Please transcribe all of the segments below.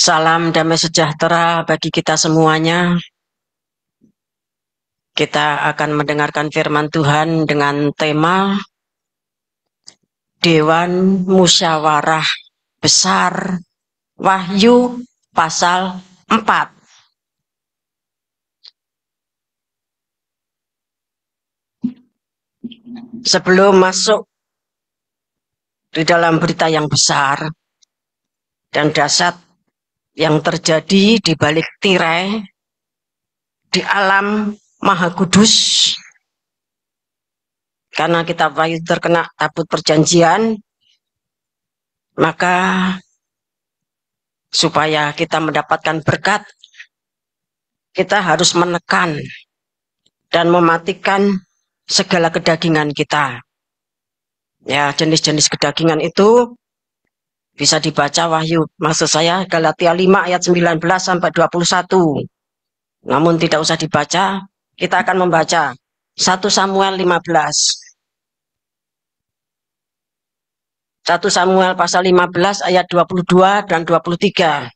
Salam damai sejahtera bagi kita semuanya. Kita akan mendengarkan firman Tuhan dengan tema Dewan Musyawarah Besar, Wahyu pasal 4. Sebelum masuk di dalam berita yang besar dan dahsyat yang terjadi di balik tirai di alam Maha Kudus, karena kitab Wahyu terkena tabut perjanjian, maka supaya kita mendapatkan berkat, kita harus menekan dan mematikan segala kedagingan kita. Ya, jenis-jenis kedagingan itu bisa dibaca Wahyu, maksud saya Galatia 5 ayat 19 sampai 21. Namun tidak usah dibaca, kita akan membaca 1 Samuel 15. 1 Samuel pasal 15 ayat 22 dan 23.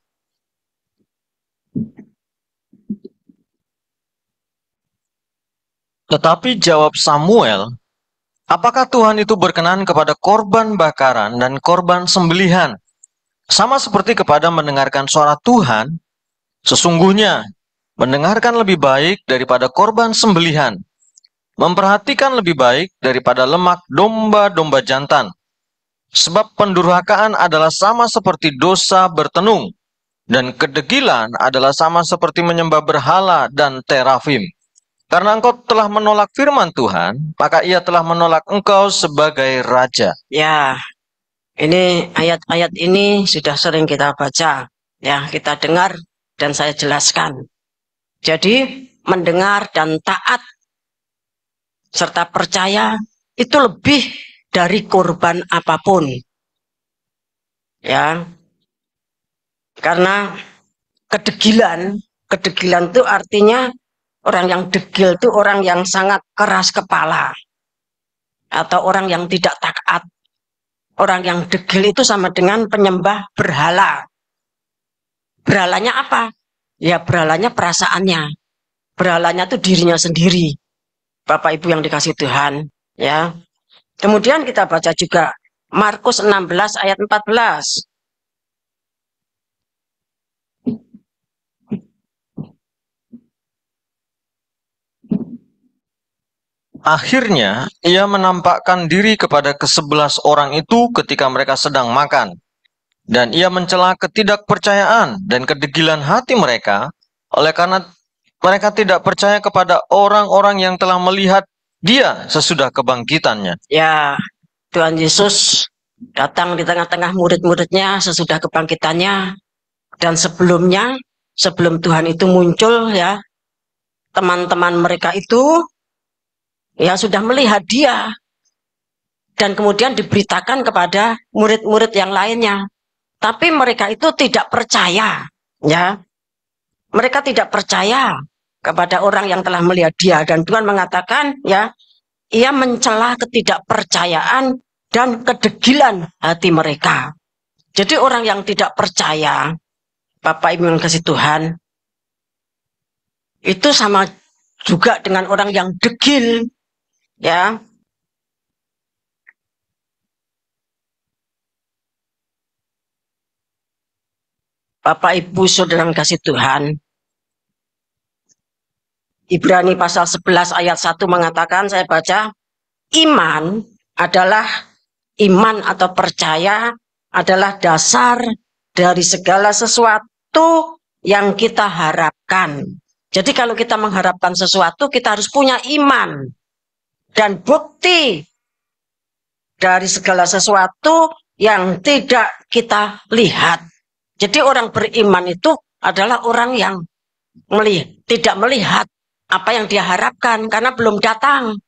Tetapi jawab Samuel, apakah Tuhan itu berkenan kepada korban bakaran dan korban sembelihan? Sama seperti kepada mendengarkan suara Tuhan, sesungguhnya mendengarkan lebih baik daripada korban sembelihan, memperhatikan lebih baik daripada lemak domba-domba jantan. Sebab pendurhakaan adalah sama seperti dosa bertenung, dan kedegilan adalah sama seperti menyembah berhala dan terafim. Karena engkau telah menolak firman Tuhan, maka ia telah menolak engkau sebagai raja. Ya, ini ayat-ayat ini sudah sering kita baca, ya kita dengar dan saya jelaskan. Jadi mendengar dan taat serta percaya itu lebih dari korban apapun. Ya. Karena kedegilan itu artinya orang yang degil itu orang yang sangat keras kepala atau orang yang tidak taat. Orang yang degil itu sama dengan penyembah berhala. Berhalanya apa? Ya berhalanya perasaannya. Berhalanya itu dirinya sendiri. Bapak Ibu yang dikasih Tuhan, ya. Kemudian kita baca juga Markus 16 ayat 14. Akhirnya, ia menampakkan diri kepada ke-11 orang itu ketika mereka sedang makan. Dan ia mencela ketidakpercayaan dan kedegilan hati mereka, oleh karena mereka tidak percaya kepada orang-orang yang telah melihat dia sesudah kebangkitannya. Ya, Tuhan Yesus datang di tengah-tengah murid-muridnya sesudah kebangkitannya. Dan sebelumnya, sebelum Tuhan itu muncul, ya, teman-teman mereka itu ya sudah melihat dia. Dan kemudian diberitakan kepada murid-murid yang lainnya. Tapi mereka itu tidak percaya, ya. Mereka tidak percaya kepada orang yang telah melihat dia, dan Tuhan mengatakan, ya, ia mencela ketidakpercayaan dan kedegilan hati mereka. Jadi orang yang tidak percaya, Bapak Ibu yang kasih Tuhan, itu sama juga dengan orang yang degil, ya. Bapak Ibu Saudara yang kasih Tuhan, Ibrani pasal 11 ayat 1 mengatakan, saya baca, iman atau percaya adalah dasar dari segala sesuatu yang kita harapkan. Jadi kalau kita mengharapkan sesuatu, kita harus punya iman. Dan bukti dari segala sesuatu yang tidak kita lihat. Jadi orang beriman itu adalah orang yang tidak melihat apa yang dia harapkan karena belum datang.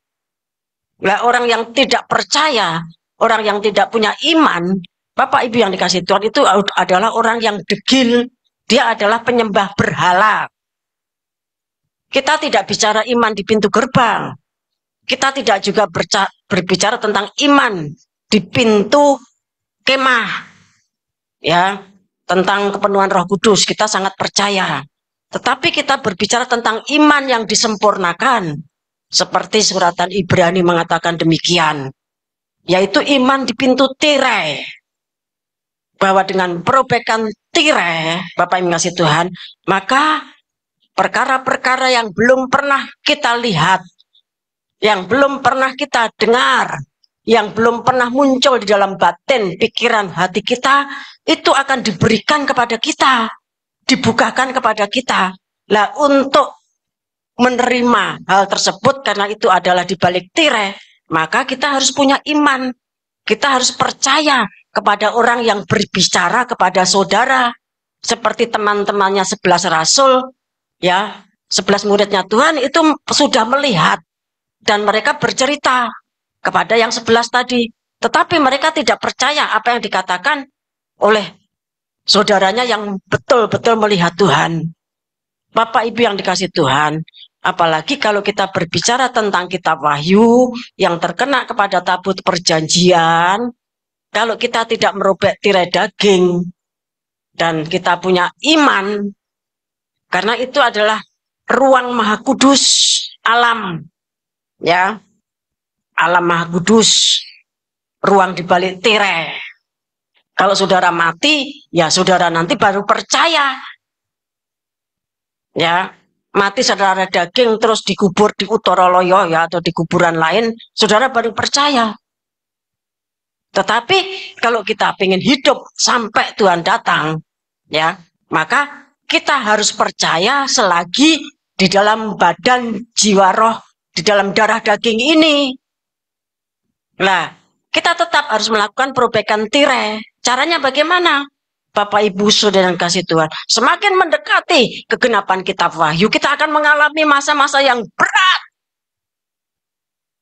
Nah, orang yang tidak percaya, orang yang tidak punya iman, Bapak Ibu yang dikasih Tuhan, itu adalah orang yang degil. Dia adalah penyembah berhala. Kita tidak bicara iman di pintu gerbang. Kita tidak juga berbicara tentang iman di pintu kemah. Ya. tentang kepenuhan Roh Kudus, kita sangat percaya. Tetapi kita berbicara tentang iman yang disempurnakan, seperti suratan Ibrani mengatakan demikian, yaitu iman di pintu tirai, bahwa dengan perobekan tirai, Bapak Ibu kasih Tuhan, maka perkara-perkara yang belum pernah kita lihat, yang belum pernah kita dengar, yang belum pernah muncul di dalam batin, pikiran, hati kita, itu akan diberikan kepada kita, dibukakan kepada kita. Lah, untuk menerima hal tersebut, karena itu adalah di balik tirai, maka kita harus punya iman. Kita harus percaya kepada orang yang berbicara kepada saudara, seperti teman-temannya 11 rasul, ya, 11 muridnya Tuhan itu sudah melihat, dan mereka bercerita kepada yang 11 tadi. Tetapi mereka tidak percaya apa yang dikatakan oleh saudaranya yang betul-betul melihat Tuhan. Bapak Ibu yang dikasih Tuhan, apalagi kalau kita berbicara tentang kitab Wahyu yang terkena kepada tabut perjanjian, kalau kita tidak merobek tirai daging dan kita punya iman, karena itu adalah ruang Maha Kudus, alam, ya, alam Maha Kudus, ruang di balik tirai. Kalau saudara mati, ya saudara nanti baru percaya. Ya, mati saudara daging terus dikubur di Utoroloyo, ya, atau di kuburan lain, saudara baru percaya. Tetapi kalau kita ingin hidup sampai Tuhan datang, ya, maka kita harus percaya selagi di dalam badan, jiwa, roh, di dalam darah daging ini. Nah, kita tetap harus melakukan perobekan tirai. Caranya bagaimana? Bapak Ibu Saudara yang kasih Tuhan, semakin mendekati kegenapan kitab Wahyu, kita akan mengalami masa-masa yang berat.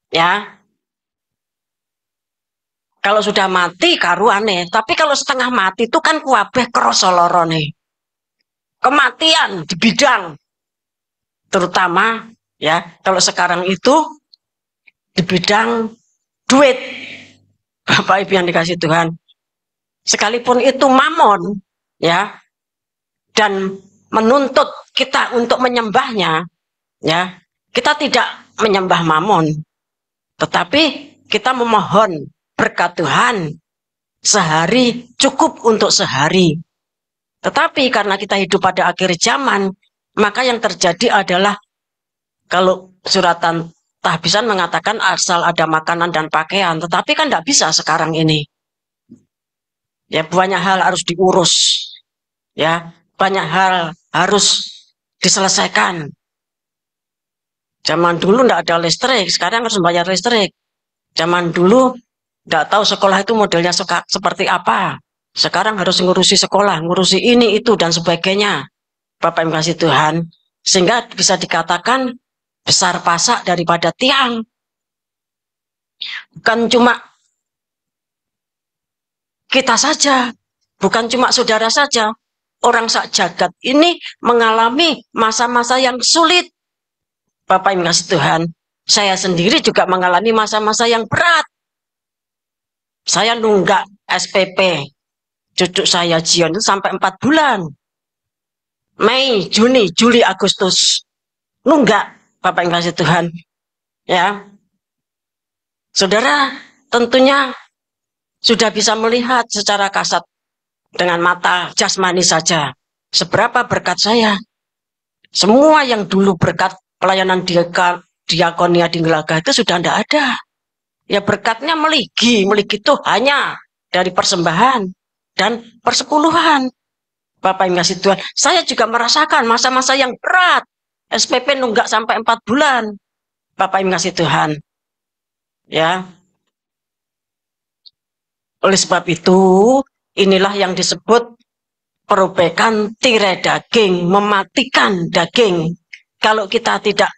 Ya. Kalau sudah mati karuane, tapi kalau setengah mati itu kan kuabeh krasa larane. Kematian di bidang, terutama ya, kalau sekarang itu di bidang duit. Bapak Ibu yang dikasih Tuhan, sekalipun itu mamon, ya, dan menuntut kita untuk menyembahnya, ya, kita tidak menyembah mamon, tetapi kita memohon berkat Tuhan sehari cukup untuk sehari. Tetapi karena kita hidup pada akhir zaman, maka yang terjadi adalah, kalau suratan tahbisan mengatakan asal ada makanan dan pakaian, tetapi kan tidak bisa sekarang ini. Ya, banyak hal harus diurus. Ya, banyak hal harus diselesaikan. Zaman dulu tidak ada listrik, sekarang harus bayar listrik. Zaman dulu tidak tahu sekolah itu modelnya seperti apa. Sekarang harus ngurusi sekolah, ngurusi ini, itu, dan sebagainya. Bapak yang kasih Tuhan. Sehingga bisa dikatakan besar pasak daripada tiang. Bukan cuma kita saja, bukan cuma saudara saja. Orang sak jagat ini mengalami masa-masa yang sulit. Bapak yang kasih Tuhan, saya sendiri juga mengalami masa-masa yang berat. Saya nunggak SPP, cucu saya Jion itu sampai 4 bulan. Mei, Juni, Juli, Agustus. Nunggak, Bapak yang kasih Tuhan. Ya, saudara tentunya sudah bisa melihat secara kasat dengan mata jasmani saja seberapa berkat saya. Semua yang dulu berkat pelayanan diakonia di Ngelaga itu sudah tidak ada. Ya, berkatnya meligi itu hanya dari persembahan dan persepuluhan. Bapak yang kasih Tuhan, saya juga merasakan masa-masa yang berat. SPP nunggak sampai 4 bulan. Bapak yang kasih Tuhan. Ya. Oleh sebab itu, inilah yang disebut perobekan tirai daging, mematikan daging. Kalau kita tidak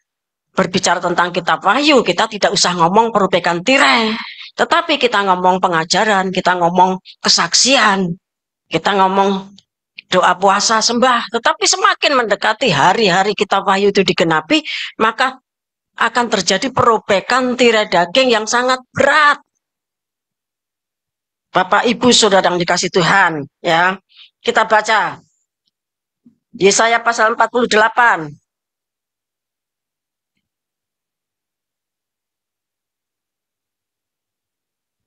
berbicara tentang kitab Wahyu, kita tidak usah ngomong perobekan tirai. Tetapi kita ngomong pengajaran, kita ngomong kesaksian, kita ngomong doa puasa sembah. Tetapi semakin mendekati hari-hari kitab Wahyu itu digenapi, maka akan terjadi perobekan tirai daging yang sangat berat. Bapak Ibu Saudara yang dikasih Tuhan, ya. Kita baca Yesaya pasal 48.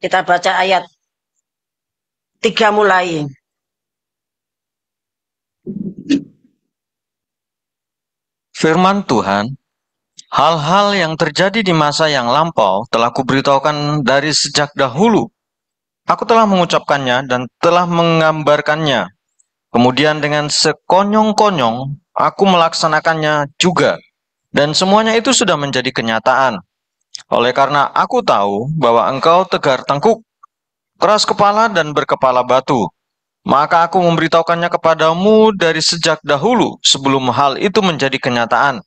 Kita baca ayat 3 mulai. Firman Tuhan, hal-hal yang terjadi di masa yang lampau telah kuberitahukan dari sejak dahulu. Aku telah mengucapkannya dan telah menggambarkannya. Kemudian dengan sekonyong-konyong, aku melaksanakannya juga. Dan semuanya itu sudah menjadi kenyataan. Oleh karena aku tahu bahwa engkau tegar tengkuk, keras kepala dan berkepala batu. Maka aku memberitahukannya kepadamu dari sejak dahulu sebelum hal itu menjadi kenyataan.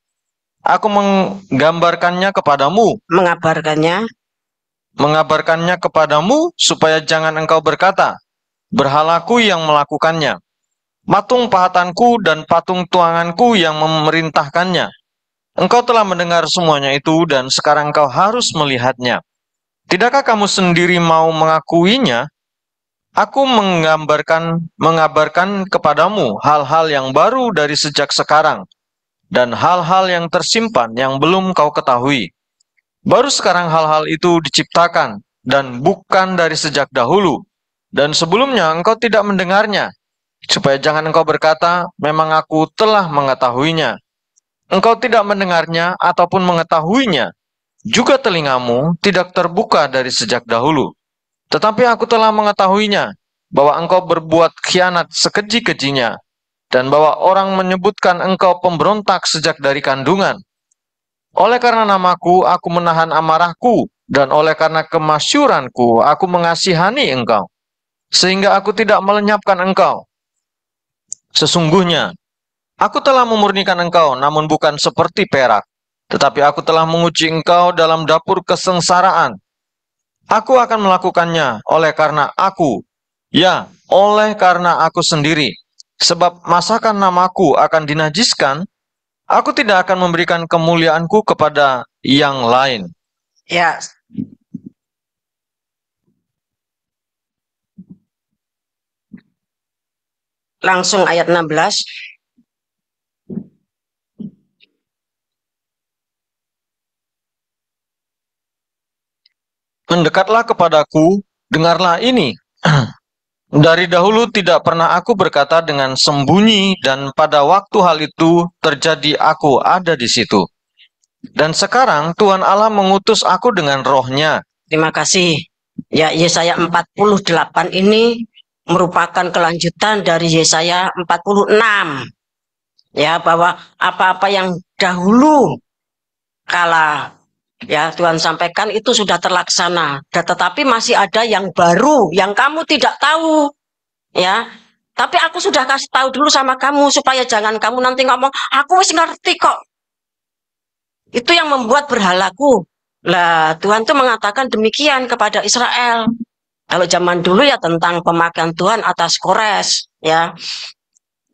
Aku menggambarkannya kepadamu, mengabarkannya kepadamu supaya jangan engkau berkata, berhalaku yang melakukannya, patung pahatanku dan patung tuanganku yang memerintahkannya. Engkau telah mendengar semuanya itu dan sekarang engkau harus melihatnya. Tidakkah kamu sendiri mau mengakuinya? Aku mengabarkan kepadamu hal-hal yang baru dari sejak sekarang, dan hal-hal yang tersimpan yang belum kau ketahui. Baru sekarang hal-hal itu diciptakan, dan bukan dari sejak dahulu. Dan sebelumnya engkau tidak mendengarnya, supaya jangan engkau berkata, memang aku telah mengetahuinya. Engkau tidak mendengarnya ataupun mengetahuinya. Juga telingamu tidak terbuka dari sejak dahulu. Tetapi aku telah mengetahuinya, bahwa engkau berbuat khianat sekeji-kejinya, dan bahwa orang menyebutkan engkau pemberontak sejak dari kandungan. Oleh karena namaku, aku menahan amarahku, dan oleh karena kemasyuranku, aku mengasihani engkau, sehingga aku tidak melenyapkan engkau. Sesungguhnya, aku telah memurnikan engkau, namun bukan seperti perak, tetapi aku telah menguji engkau dalam dapur kesengsaraan. Aku akan melakukannya oleh karena aku, ya, oleh karena aku sendiri. Sebab masakan namaku akan dinajiskan, aku tidak akan memberikan kemuliaanku kepada yang lain. Ya. Langsung ayat 16. Mendekatlah kepadaku, dengarlah ini. Dari dahulu tidak pernah aku berkata dengan sembunyi, dan pada waktu hal itu terjadi aku ada di situ. Dan sekarang Tuhan Allah mengutus aku dengan roh-Nya. Terima kasih. Ya, Yesaya 48 ini merupakan kelanjutan dari Yesaya 46. Ya, bahwa apa-apa yang dahulu kala ya Tuhan sampaikan itu sudah terlaksana, tetapi masih ada yang baru yang kamu tidak tahu, ya. Tapi aku sudah kasih tahu dulu sama kamu supaya jangan kamu nanti ngomong, aku wis ngerti kok. Itu yang membuat berhalaku. Lah, Tuhan tuh mengatakan demikian kepada Israel. Kalau zaman dulu ya tentang pemakaian Tuhan atas Kores, ya.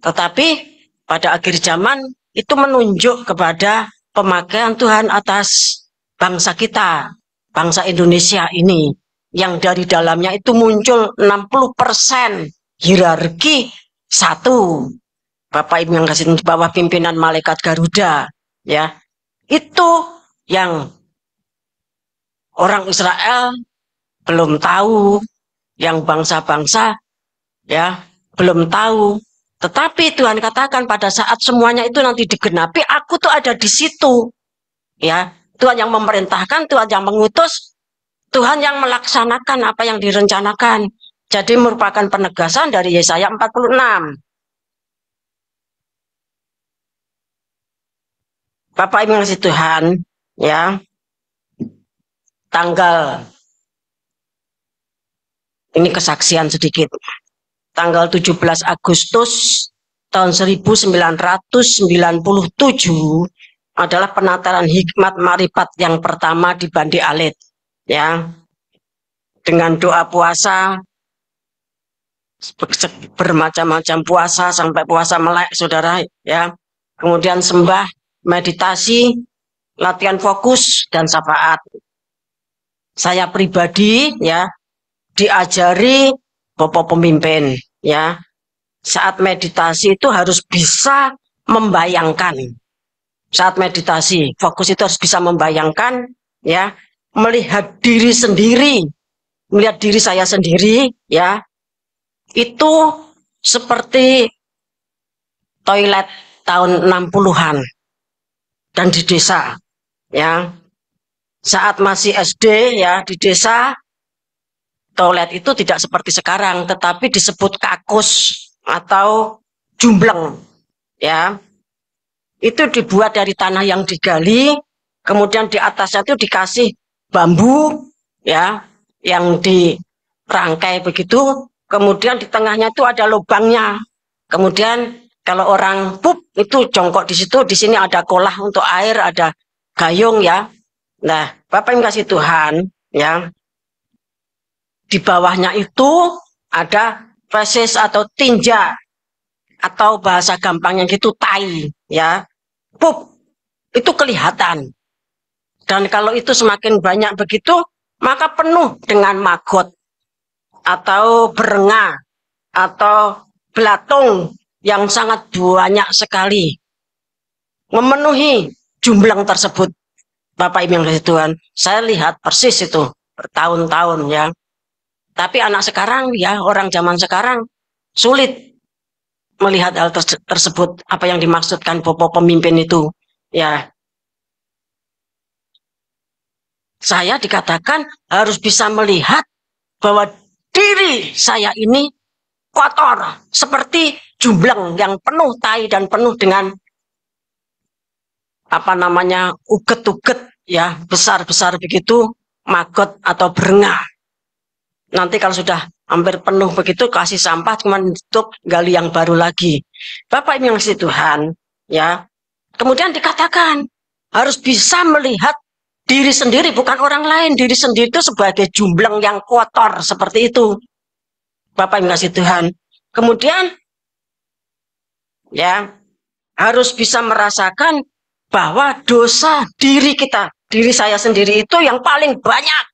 Tetapi pada akhir zaman itu menunjuk kepada pemakaian Tuhan atas bangsa kita, bangsa Indonesia ini, yang dari dalamnya itu muncul 60% hierarki satu. Bapak Ibu yang kasih di bawah pimpinan malaikat Garuda, ya. Itu yang orang Israel belum tahu, yang bangsa-bangsa ya belum tahu. Tetapi Tuhan katakan pada saat semuanya itu nanti digenapi, aku tuh ada di situ. Ya, Tuhan yang memerintahkan, Tuhan yang mengutus, Tuhan yang melaksanakan apa yang direncanakan. Jadi merupakan penegasan dari Yesaya 46. Bapak Ibu kasih Tuhan, ya. Tanggal ini kesaksian sedikit. Tanggal 17 Agustus tahun 1997 adalah penataran hikmat marifat yang pertama di Bandi Alit, ya. Dengan doa puasa bermacam-macam puasa sampai puasa melek, saudara, ya. Kemudian sembah, meditasi, latihan fokus dan syafaat. Saya pribadi ya diajari Bapak pemimpin, ya. Saat meditasi itu harus bisa membayangkan. Saat meditasi, fokus itu harus bisa membayangkan, ya, melihat diri sendiri, melihat diri saya sendiri, ya, itu seperti toilet tahun 60-an dan di desa, ya. Saat masih SD, ya, di desa, toilet itu tidak seperti sekarang, tetapi disebut kakus atau jumbleng, ya. Itu dibuat dari tanah yang digali, kemudian di atasnya itu dikasih bambu, ya, yang dirangkai begitu, kemudian di tengahnya itu ada lubangnya. Kemudian kalau orang pup itu jongkok di situ, di sini ada kolah untuk air, ada gayung, ya. Nah, Bapak yang kasih Tuhan, ya, di bawahnya itu ada feses atau tinja, atau bahasa gampangnya gitu tai, ya. Pup itu kelihatan. Dan kalau itu semakin banyak begitu, maka penuh dengan maggot atau berenga atau belatung yang sangat banyak sekali memenuhi jumlah tersebut. Bapak Ibu yang kasih Tuhan, saya lihat persis itu bertahun-tahun, ya. Tapi anak sekarang, ya, orang zaman sekarang sulit melihat hal tersebut, apa yang dimaksudkan Bapak pemimpin itu, ya. Saya dikatakan harus bisa melihat bahwa diri saya ini kotor, seperti jumbleng yang penuh tai dan penuh dengan uget-uget, ya, besar-besar begitu, maggot atau berenga. Nanti kalau sudah hampir penuh begitu, kasih sampah, cuma tutup, gali yang baru lagi. Bapak Ibu yang kasih Tuhan, ya. Kemudian dikatakan harus bisa melihat diri sendiri, bukan orang lain. Diri sendiri itu sebagai jumbleng yang kotor, seperti itu. Bapak Ibu yang kasih Tuhan. Kemudian, ya, harus bisa merasakan bahwa dosa diri kita, diri saya sendiri itu yang paling banyak,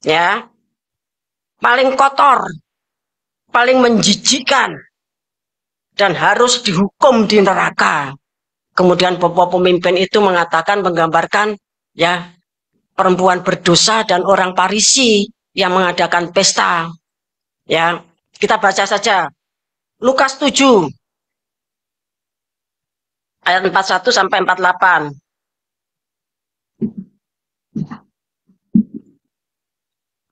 ya, paling kotor, paling menjijikkan, dan harus dihukum di neraka. Kemudian Bapak pemimpin itu mengatakan, menggambarkan, ya, perempuan berdosa dan orang Farisi yang mengadakan pesta, ya. Kita baca saja Lukas 7 ayat 41 sampai 48.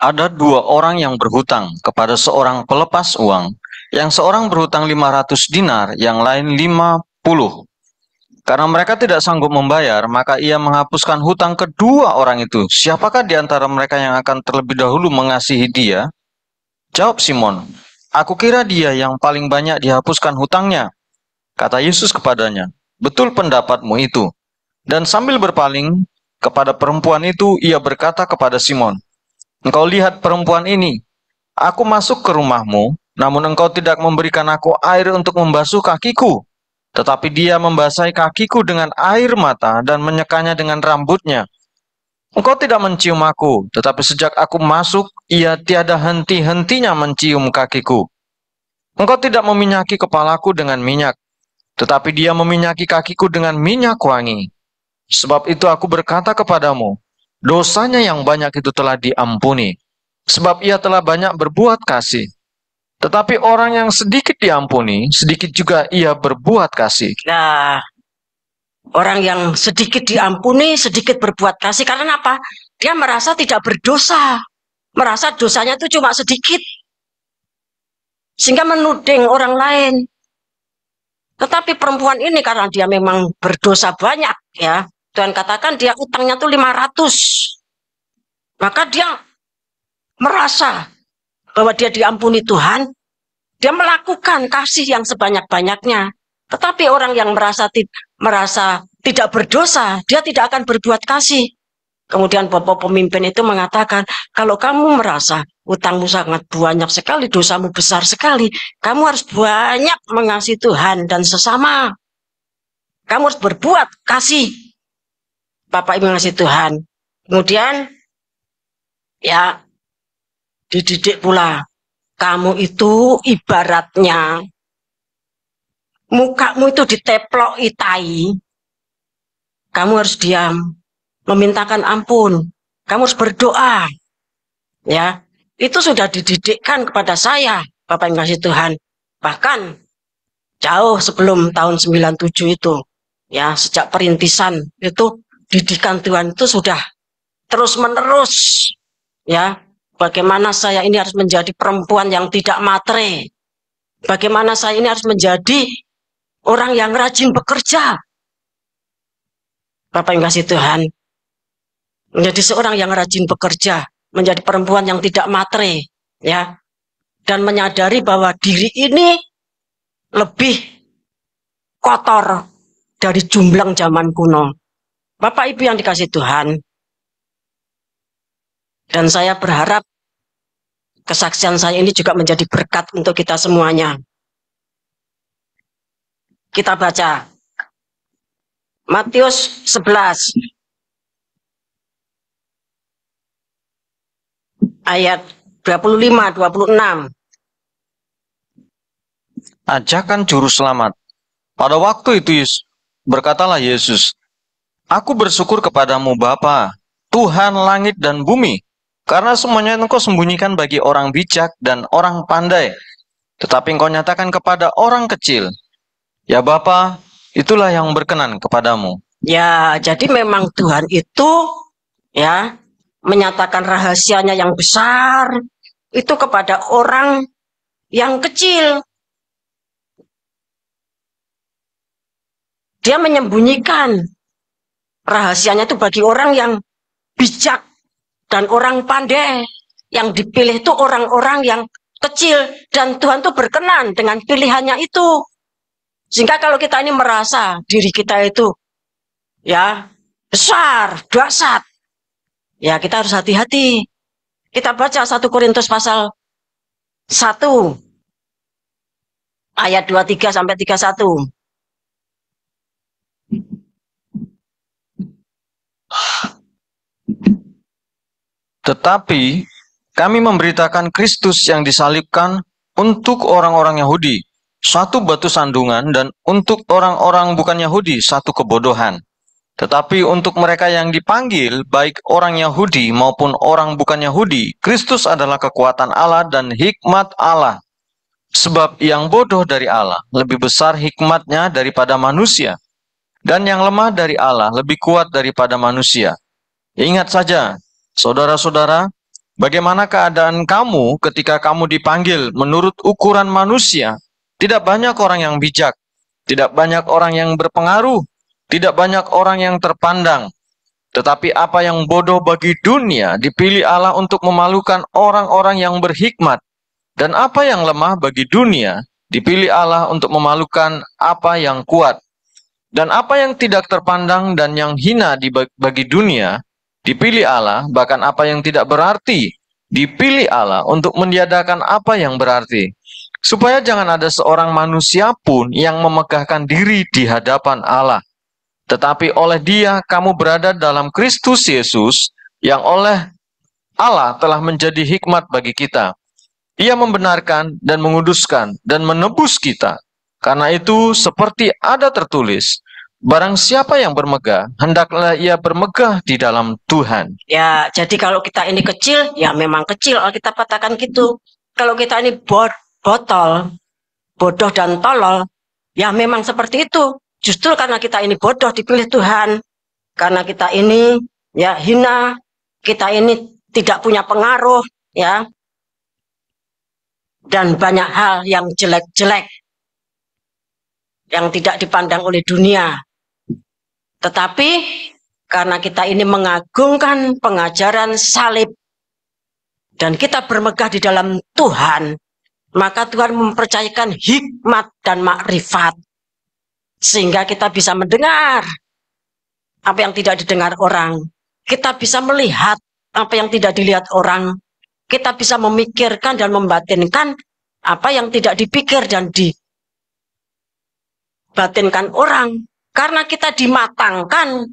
Ada dua orang yang berhutang kepada seorang pelepas uang, yang seorang berhutang 500 dinar, yang lain 50. Karena mereka tidak sanggup membayar, maka ia menghapuskan hutang kedua orang itu. Siapakah di antara mereka yang akan terlebih dahulu mengasihi dia? Jawab Simon, aku kira dia yang paling banyak dihapuskan hutangnya. Kata Yesus kepadanya, betul pendapatmu itu. Dan sambil berpaling kepada perempuan itu, ia berkata kepada Simon, engkau lihat perempuan ini, aku masuk ke rumahmu, namun engkau tidak memberikan aku air untuk membasuh kakiku. Tetapi dia membasahi kakiku dengan air mata dan menyekanya dengan rambutnya. Engkau tidak mencium aku, tetapi sejak aku masuk, ia tiada henti-hentinya mencium kakiku. Engkau tidak meminyaki kepalaku dengan minyak, tetapi dia meminyaki kakiku dengan minyak wangi. Sebab itu aku berkata kepadamu, dosanya yang banyak itu telah diampuni, sebab ia telah banyak berbuat kasih. Tetapi orang yang sedikit diampuni, sedikit juga ia berbuat kasih. Nah, orang yang sedikit diampuni, sedikit berbuat kasih. Karena apa? Dia merasa tidak berdosa. Merasa dosanya itu cuma sedikit. Sehingga menuding orang lain. Tetapi perempuan ini karena dia memang berdosa banyak, ya. Tuhan katakan dia utangnya tuh 500. Maka dia merasa bahwa dia diampuni Tuhan, dia melakukan kasih yang sebanyak-banyaknya. Tetapi orang yang merasa tidak berdosa, dia tidak akan berbuat kasih. Kemudian Bapak pemimpin itu mengatakan, kalau kamu merasa utangmu sangat banyak sekali, dosamu besar sekali, kamu harus banyak mengasihi Tuhan dan sesama. Kamu harus berbuat kasih. Bapak Ibu mengasihi Tuhan. Kemudian, ya, dididik pula. kamu itu ibaratnya mukamu itu diteploki tai, kamu harus diam, memintakan ampun, kamu harus berdoa. Ya, itu sudah dididikkan kepada saya, Bapak yang kasih Tuhan. Bahkan jauh sebelum tahun 97 itu, ya, sejak perintisan itu didikan Tuhan itu sudah terus-menerus, ya. Bagaimana saya ini harus menjadi perempuan yang tidak matre. Bagaimana saya ini harus menjadi orang yang rajin bekerja. Bapak yang kasih Tuhan, menjadi seorang yang rajin bekerja, menjadi perempuan yang tidak matre, ya, dan menyadari bahwa diri ini lebih kotor dari jumblang zaman kuno. Bapak Ibu yang dikasih Tuhan, dan saya berharap kesaksian saya ini juga menjadi berkat untuk kita semuanya. Kita baca Matius 11 ayat 25-26. Ajakan juru selamat. Pada waktu itu berkatalah Yesus, Aku bersyukur kepadamu Bapa, Tuhan langit dan bumi, karena semuanya Engkau sembunyikan bagi orang bijak dan orang pandai, tetapi Engkau nyatakan kepada orang kecil. Ya Bapa, itulah yang berkenan kepadamu. Ya, jadi memang Tuhan itu, ya, menyatakan rahasianya yang besar itu kepada orang yang kecil. Dia menyembunyikan rahasianya itu bagi orang yang bijak dan orang pandai. Yang dipilih itu orang-orang yang kecil, dan Tuhan itu berkenan dengan pilihannya itu. Sehingga kalau kita ini merasa diri kita itu, ya, besar, dahsyat, ya, kita harus hati-hati. Kita baca 1 Korintus pasal 1 ayat 23-31. Tetapi kami memberitakan Kristus yang disalibkan untuk orang-orang Yahudi, satu batu sandungan, dan untuk orang-orang bukan Yahudi, satu kebodohan. Tetapi untuk mereka yang dipanggil, baik orang Yahudi maupun orang bukan Yahudi, Kristus adalah kekuatan Allah dan hikmat Allah. Sebab yang bodoh dari Allah lebih besar hikmatnya daripada manusia, dan yang lemah dari Allah lebih kuat daripada manusia. Ingat saja, saudara-saudara, bagaimana keadaan kamu ketika kamu dipanggil menurut ukuran manusia? Tidak banyak orang yang bijak, tidak banyak orang yang berpengaruh, tidak banyak orang yang terpandang. Tetapi apa yang bodoh bagi dunia dipilih Allah untuk memalukan orang-orang yang berhikmat. Dan apa yang lemah bagi dunia dipilih Allah untuk memalukan apa yang kuat. Dan apa yang tidak terpandang dan yang hina bagi dunia dipilih Allah, bahkan apa yang tidak berarti dipilih Allah untuk meniadakan apa yang berarti. Supaya jangan ada seorang manusia pun yang memegahkan diri di hadapan Allah. Tetapi oleh Dia kamu berada dalam Kristus Yesus, yang oleh Allah telah menjadi hikmat bagi kita. Ia membenarkan dan menguduskan dan menebus kita. Karena itu seperti ada tertulis, barang siapa yang bermegah, hendaklah ia bermegah di dalam Tuhan. Ya, jadi kalau kita ini kecil, ya memang kecil, kita katakan gitu. Kalau kita ini botol, bodoh dan tolol, ya memang seperti itu. Justru karena kita ini bodoh dipilih Tuhan. Karena kita ini, ya, hina, kita ini tidak punya pengaruh, ya, dan banyak hal yang jelek-jelek yang tidak dipandang oleh dunia. Tetapi karena kita ini mengagungkan pengajaran salib dan kita bermegah di dalam Tuhan, maka Tuhan mempercayakan hikmat dan makrifat sehingga kita bisa mendengar apa yang tidak didengar orang. Kita bisa melihat apa yang tidak dilihat orang. Kita bisa memikirkan dan membatinkan apa yang tidak dipikir dan dibatinkan orang. Karena kita dimatangkan.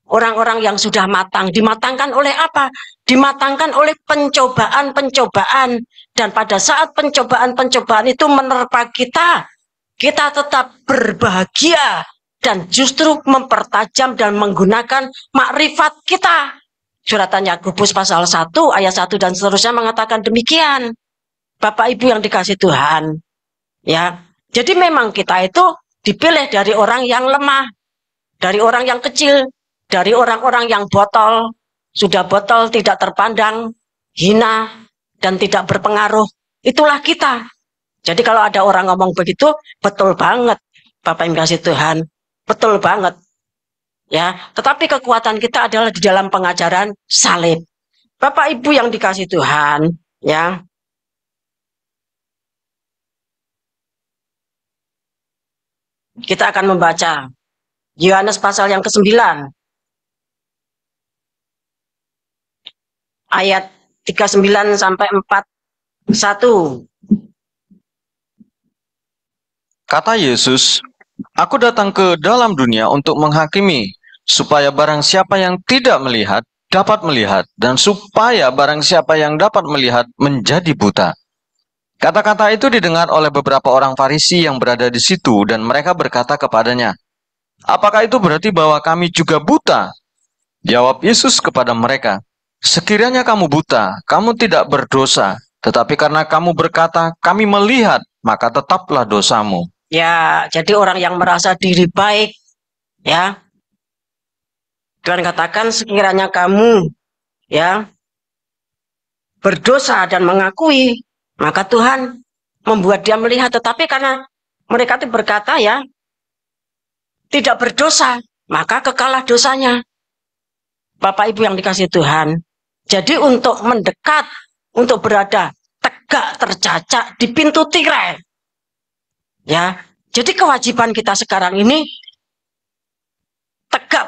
Orang-orang yang sudah matang. Dimatangkan oleh apa? Dimatangkan oleh pencobaan-pencobaan. Dan pada saat pencobaan-pencobaan itu menerpa kita, kita tetap berbahagia dan justru mempertajam dan menggunakan makrifat kita. Suratan Yakobus pasal 1 ayat 1 dan seterusnya mengatakan demikian. Bapak Ibu yang dikasih Tuhan, ya. Jadi memang kita itu dipilih dari orang yang lemah, dari orang yang kecil, dari orang-orang yang botol, sudah botol tidak terpandang, hina, dan tidak berpengaruh. Itulah kita. Jadi kalau ada orang ngomong begitu, betul banget, Bapak yang kasih Tuhan, betul banget. Ya, tetapi kekuatan kita adalah di dalam pengajaran salib. Bapak Ibu yang dikasih Tuhan, ya. Kita akan membaca Yohanes pasal yang ke-9 ayat 39 sampai 41. Kata Yesus, "Aku datang ke dalam dunia untuk menghakimi, supaya barang siapa yang tidak melihat dapat melihat, dan supaya barang siapa yang dapat melihat menjadi buta." Kata-kata itu didengar oleh beberapa orang Farisi yang berada di situ, dan mereka berkata kepadanya, "Apakah itu berarti bahwa kami juga buta?" Jawab Yesus kepada mereka, "Sekiranya kamu buta, kamu tidak berdosa. Tetapi karena kamu berkata, kami melihat, maka tetaplah dosamu." Ya, jadi orang yang merasa diri baik, ya. Tuhan katakan sekiranya kamu, ya, berdosa dan mengakui, maka Tuhan membuat dia melihat. Tetapi karena mereka itu berkata, ya, tidak berdosa, maka kekalah dosanya. Bapak Ibu yang dikasih Tuhan, jadi untuk mendekat, untuk berada tegak tercacak di pintu tirai, ya. Jadi kewajiban kita sekarang ini tegak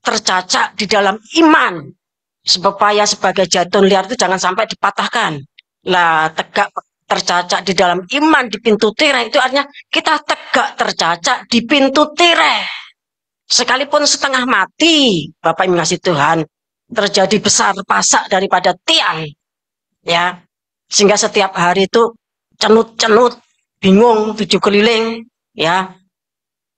tercacak di dalam iman, supaya sebagai jatun liar itu jangan sampai dipatahkan. Lah, tegak tercacak di dalam iman di pintu tirai itu artinya kita tegak tercacak di pintu tirai. Sekalipun setengah mati, Bapak yang mengasihi Tuhan, terjadi besar pasak daripada tiang, ya, sehingga setiap hari itu cenut-cenut, bingung, tujuh keliling, ya,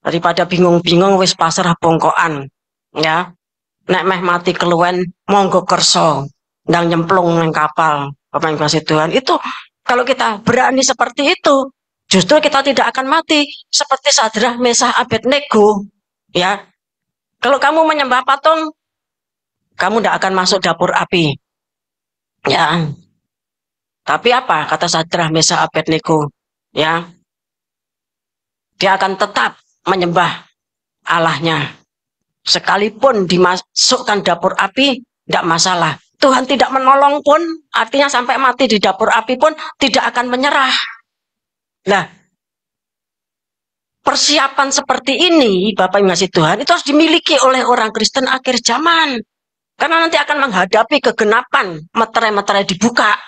daripada bingung-bingung wis pasrah bongkoan, ya, nek meh mati keluwen monggo kerso, ndang nyemplung nang kapal, Bapak yang mengasihi Tuhan. Itu kalau kita berani seperti itu, justru kita tidak akan mati seperti Sadrah, Mesah, Abednego. Ya, kalau kamu menyembah patung, kamu tidak akan masuk dapur api. Ya, tapi apa kata Sadrah, Mesah, Abednego? Ya, dia akan tetap menyembah Allahnya. Sekalipun dimasukkan dapur api, tidak masalah. Tuhan tidak menolong pun, artinya sampai mati di dapur api pun tidak akan menyerah. Nah, persiapan seperti ini, Bapak yang ngasih Tuhan, itu harus dimiliki oleh orang Kristen akhir zaman. Karena nanti akan menghadapi kegenapan, meterai-meterai dibuka.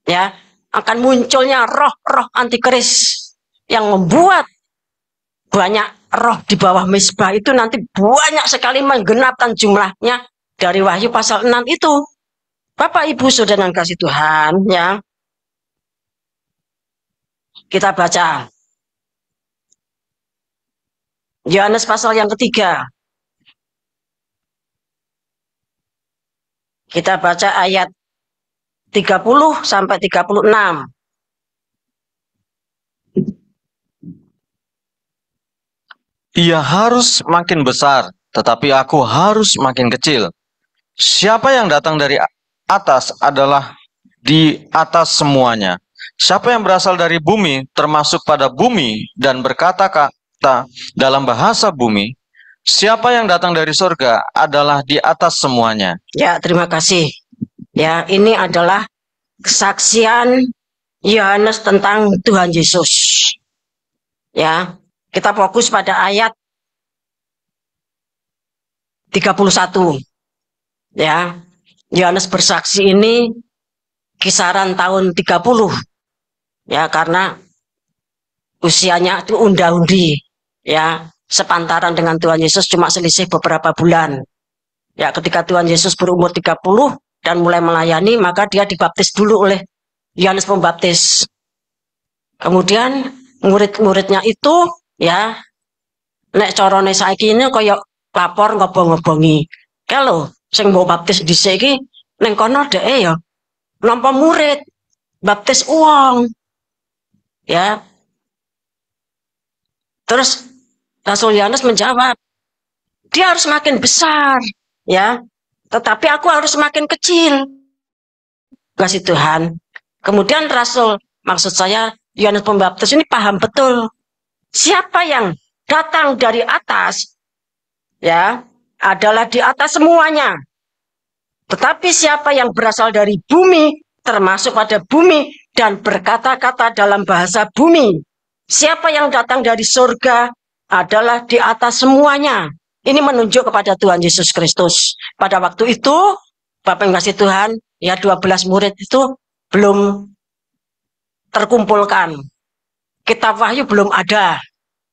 Ya, akan munculnya roh-roh antikris yang membuat banyak roh di bawah mezbah itu nanti banyak sekali menggenapkan jumlahnya dari Wahyu pasal 6 itu. Bapak Ibu Saudara yang kasih Tuhan, ya. Kita baca Yohanes pasal yang ketiga. Kita baca ayat 30 sampai 36. "Ia harus makin besar, tetapi aku harus makin kecil. Siapa yang datang dari atas adalah di atas semuanya. Siapa yang berasal dari bumi, termasuk pada bumi, dan berkata-kata dalam bahasa bumi. Siapa yang datang dari surga adalah di atas semuanya." Ya, terima kasih. Ya, ini adalah kesaksian Yohanes tentang Tuhan Yesus. Ya, kita fokus pada ayat 31. Ya, Yohanes bersaksi ini kisaran tahun 30. Ya, karena usianya itu unda-undi. Ya, sepantaran dengan Tuhan Yesus cuma selisih beberapa bulan. Ya, ketika Tuhan Yesus berumur 30, dan mulai melayani, maka dia dibaptis dulu oleh Yohanes Pembaptis. Kemudian murid-muridnya itu ya nek carane saiki ini kaya lapor ngobong-ngobongi. Kalau sing mau baptis dhisik iki ning kono dheke ya nampa murid, baptis uang. Ya. Terus Rasul Yohanes menjawab, dia harus makin besar, ya. Tetapi aku harus makin kecil. Kasih Tuhan. Kemudian maksud saya Yohanes Pembaptis ini paham betul siapa yang datang dari atas, ya, adalah di atas semuanya. Tetapi siapa yang berasal dari bumi, termasuk pada bumi dan berkata-kata dalam bahasa bumi. Siapa yang datang dari surga adalah di atas semuanya. Ini menunjuk kepada Tuhan Yesus Kristus. Pada waktu itu, Bapak yang kasih Tuhan, ya 12 murid itu belum terkumpulkan. Kitab Wahyu belum ada.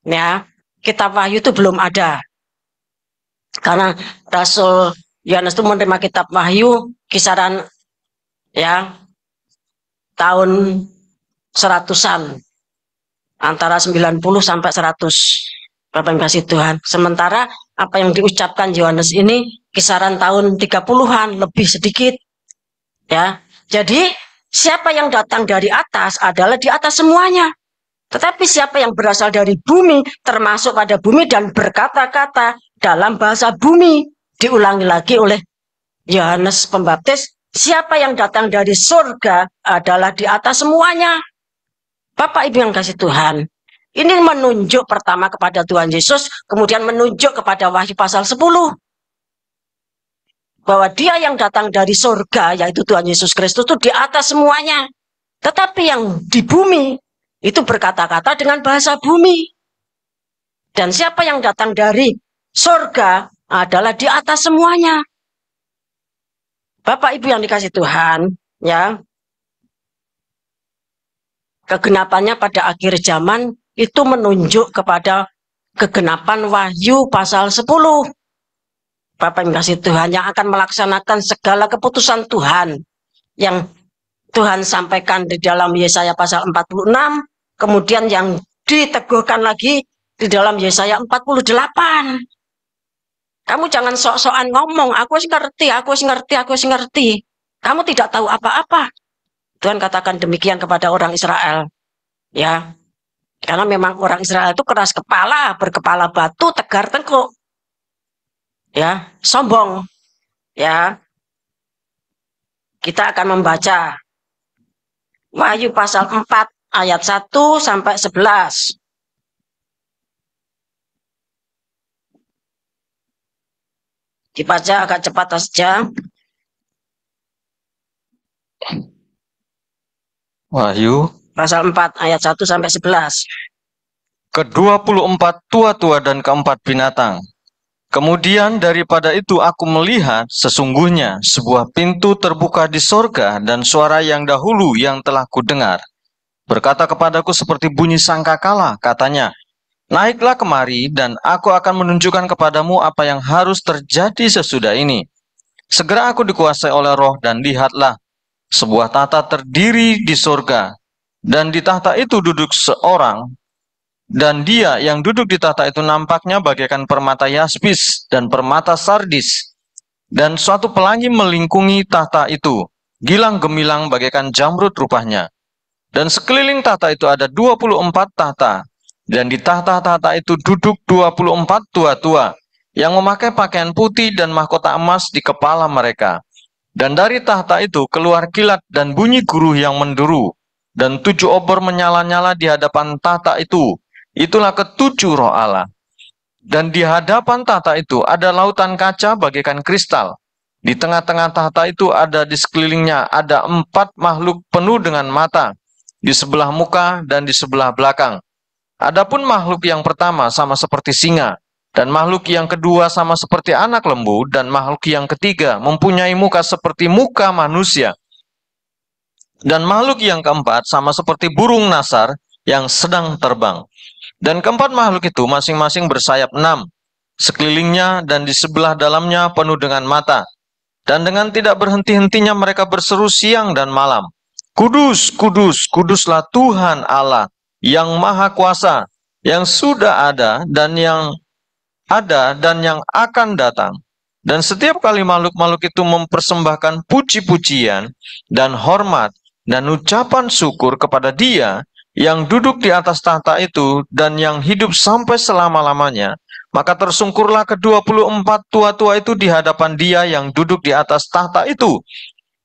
Ya, Kitab Wahyu itu belum ada. Karena Rasul Yohanes itu menerima Kitab Wahyu kisaran ya tahun 100-an. Antara 90 sampai 100. Bapak yang kasih Tuhan. Sementara apa yang diucapkan Yohanes ini kisaran tahun 30-an, lebih sedikit. Ya. Jadi siapa yang datang dari atas adalah di atas semuanya. Tetapi siapa yang berasal dari bumi, termasuk pada bumi dan berkata-kata dalam bahasa bumi. Diulangi lagi oleh Yohanes Pembaptis, siapa yang datang dari surga adalah di atas semuanya. Bapak Ibu yang kasih Tuhan, ini menunjuk pertama kepada Tuhan Yesus, kemudian menunjuk kepada Wahyu pasal 10. Bahwa dia yang datang dari surga, yaitu Tuhan Yesus Kristus itu di atas semuanya. Tetapi yang di bumi, itu berkata-kata dengan bahasa bumi. Dan siapa yang datang dari surga adalah di atas semuanya. Bapak Ibu yang dikasih Tuhan, ya. Kegenapannya pada akhir zaman itu menunjuk kepada kegenapan Wahyu pasal 10. Bapak yang kasih Tuhan yang akan melaksanakan segala keputusan Tuhan yang Tuhan sampaikan di dalam Yesaya pasal 46, kemudian yang diteguhkan lagi di dalam Yesaya 48. Kamu jangan sok-sokan ngomong, aku ngerti. Kamu tidak tahu apa-apa. Tuhan katakan demikian kepada orang Israel. Ya. Karena memang orang Israel itu keras kepala, berkepala batu, tegar tengkuk. Ya, sombong. Ya. Kita akan membaca Wahyu pasal 4 ayat 1 sampai 11. Dibaca agak cepat saja. Wahyu pasal 4 ayat 1 sampai 11. ke-24 tua-tua dan keempat binatang. Kemudian daripada itu aku melihat sesungguhnya sebuah pintu terbuka di sorga dan suara yang dahulu yang telah kudengar berkata kepadaku seperti bunyi sangkakala, katanya, naiklah kemari dan aku akan menunjukkan kepadamu apa yang harus terjadi sesudah ini. Segera aku dikuasai oleh roh dan lihatlah sebuah tahta terdiri di sorga, dan di tahta itu duduk seorang, dan dia yang duduk di tahta itu nampaknya bagaikan permata yaspis dan permata sardis, dan suatu pelangi melingkungi tahta itu, gilang gemilang bagaikan jamrud rupanya. Dan sekeliling tahta itu ada 24 tahta, dan di tahta-tahta itu duduk 24 tua-tua, yang memakai pakaian putih dan mahkota emas di kepala mereka. Dan dari tahta itu keluar kilat dan bunyi guruh yang menderu, dan 7 obor menyala-nyala di hadapan tahta itu. Itulah ke-7 roh Allah. Dan di hadapan tahta itu ada lautan kaca bagaikan kristal. Di tengah-tengah tahta itu ada di sekelilingnya ada 4 makhluk penuh dengan mata, di sebelah muka dan di sebelah belakang. Adapun makhluk yang pertama sama seperti singa, dan makhluk yang kedua sama seperti anak lembu, dan makhluk yang ketiga mempunyai muka seperti muka manusia. Dan makhluk yang keempat sama seperti burung nasar yang sedang terbang. Dan keempat makhluk itu masing-masing bersayap 6, sekelilingnya dan di sebelah dalamnya penuh dengan mata. Dan dengan tidak berhenti-hentinya mereka berseru siang dan malam, Kudus, kudus, kuduslah Tuhan Allah yang Maha Kuasa, yang sudah ada dan yang akan datang. Dan setiap kali makhluk-makhluk itu mempersembahkan puji-pujian dan hormat dan ucapan syukur kepada Dia yang duduk di atas tahta itu dan yang hidup sampai selama-lamanya, maka tersungkurlah ke-24 tua-tua itu di hadapan Dia yang duduk di atas tahta itu.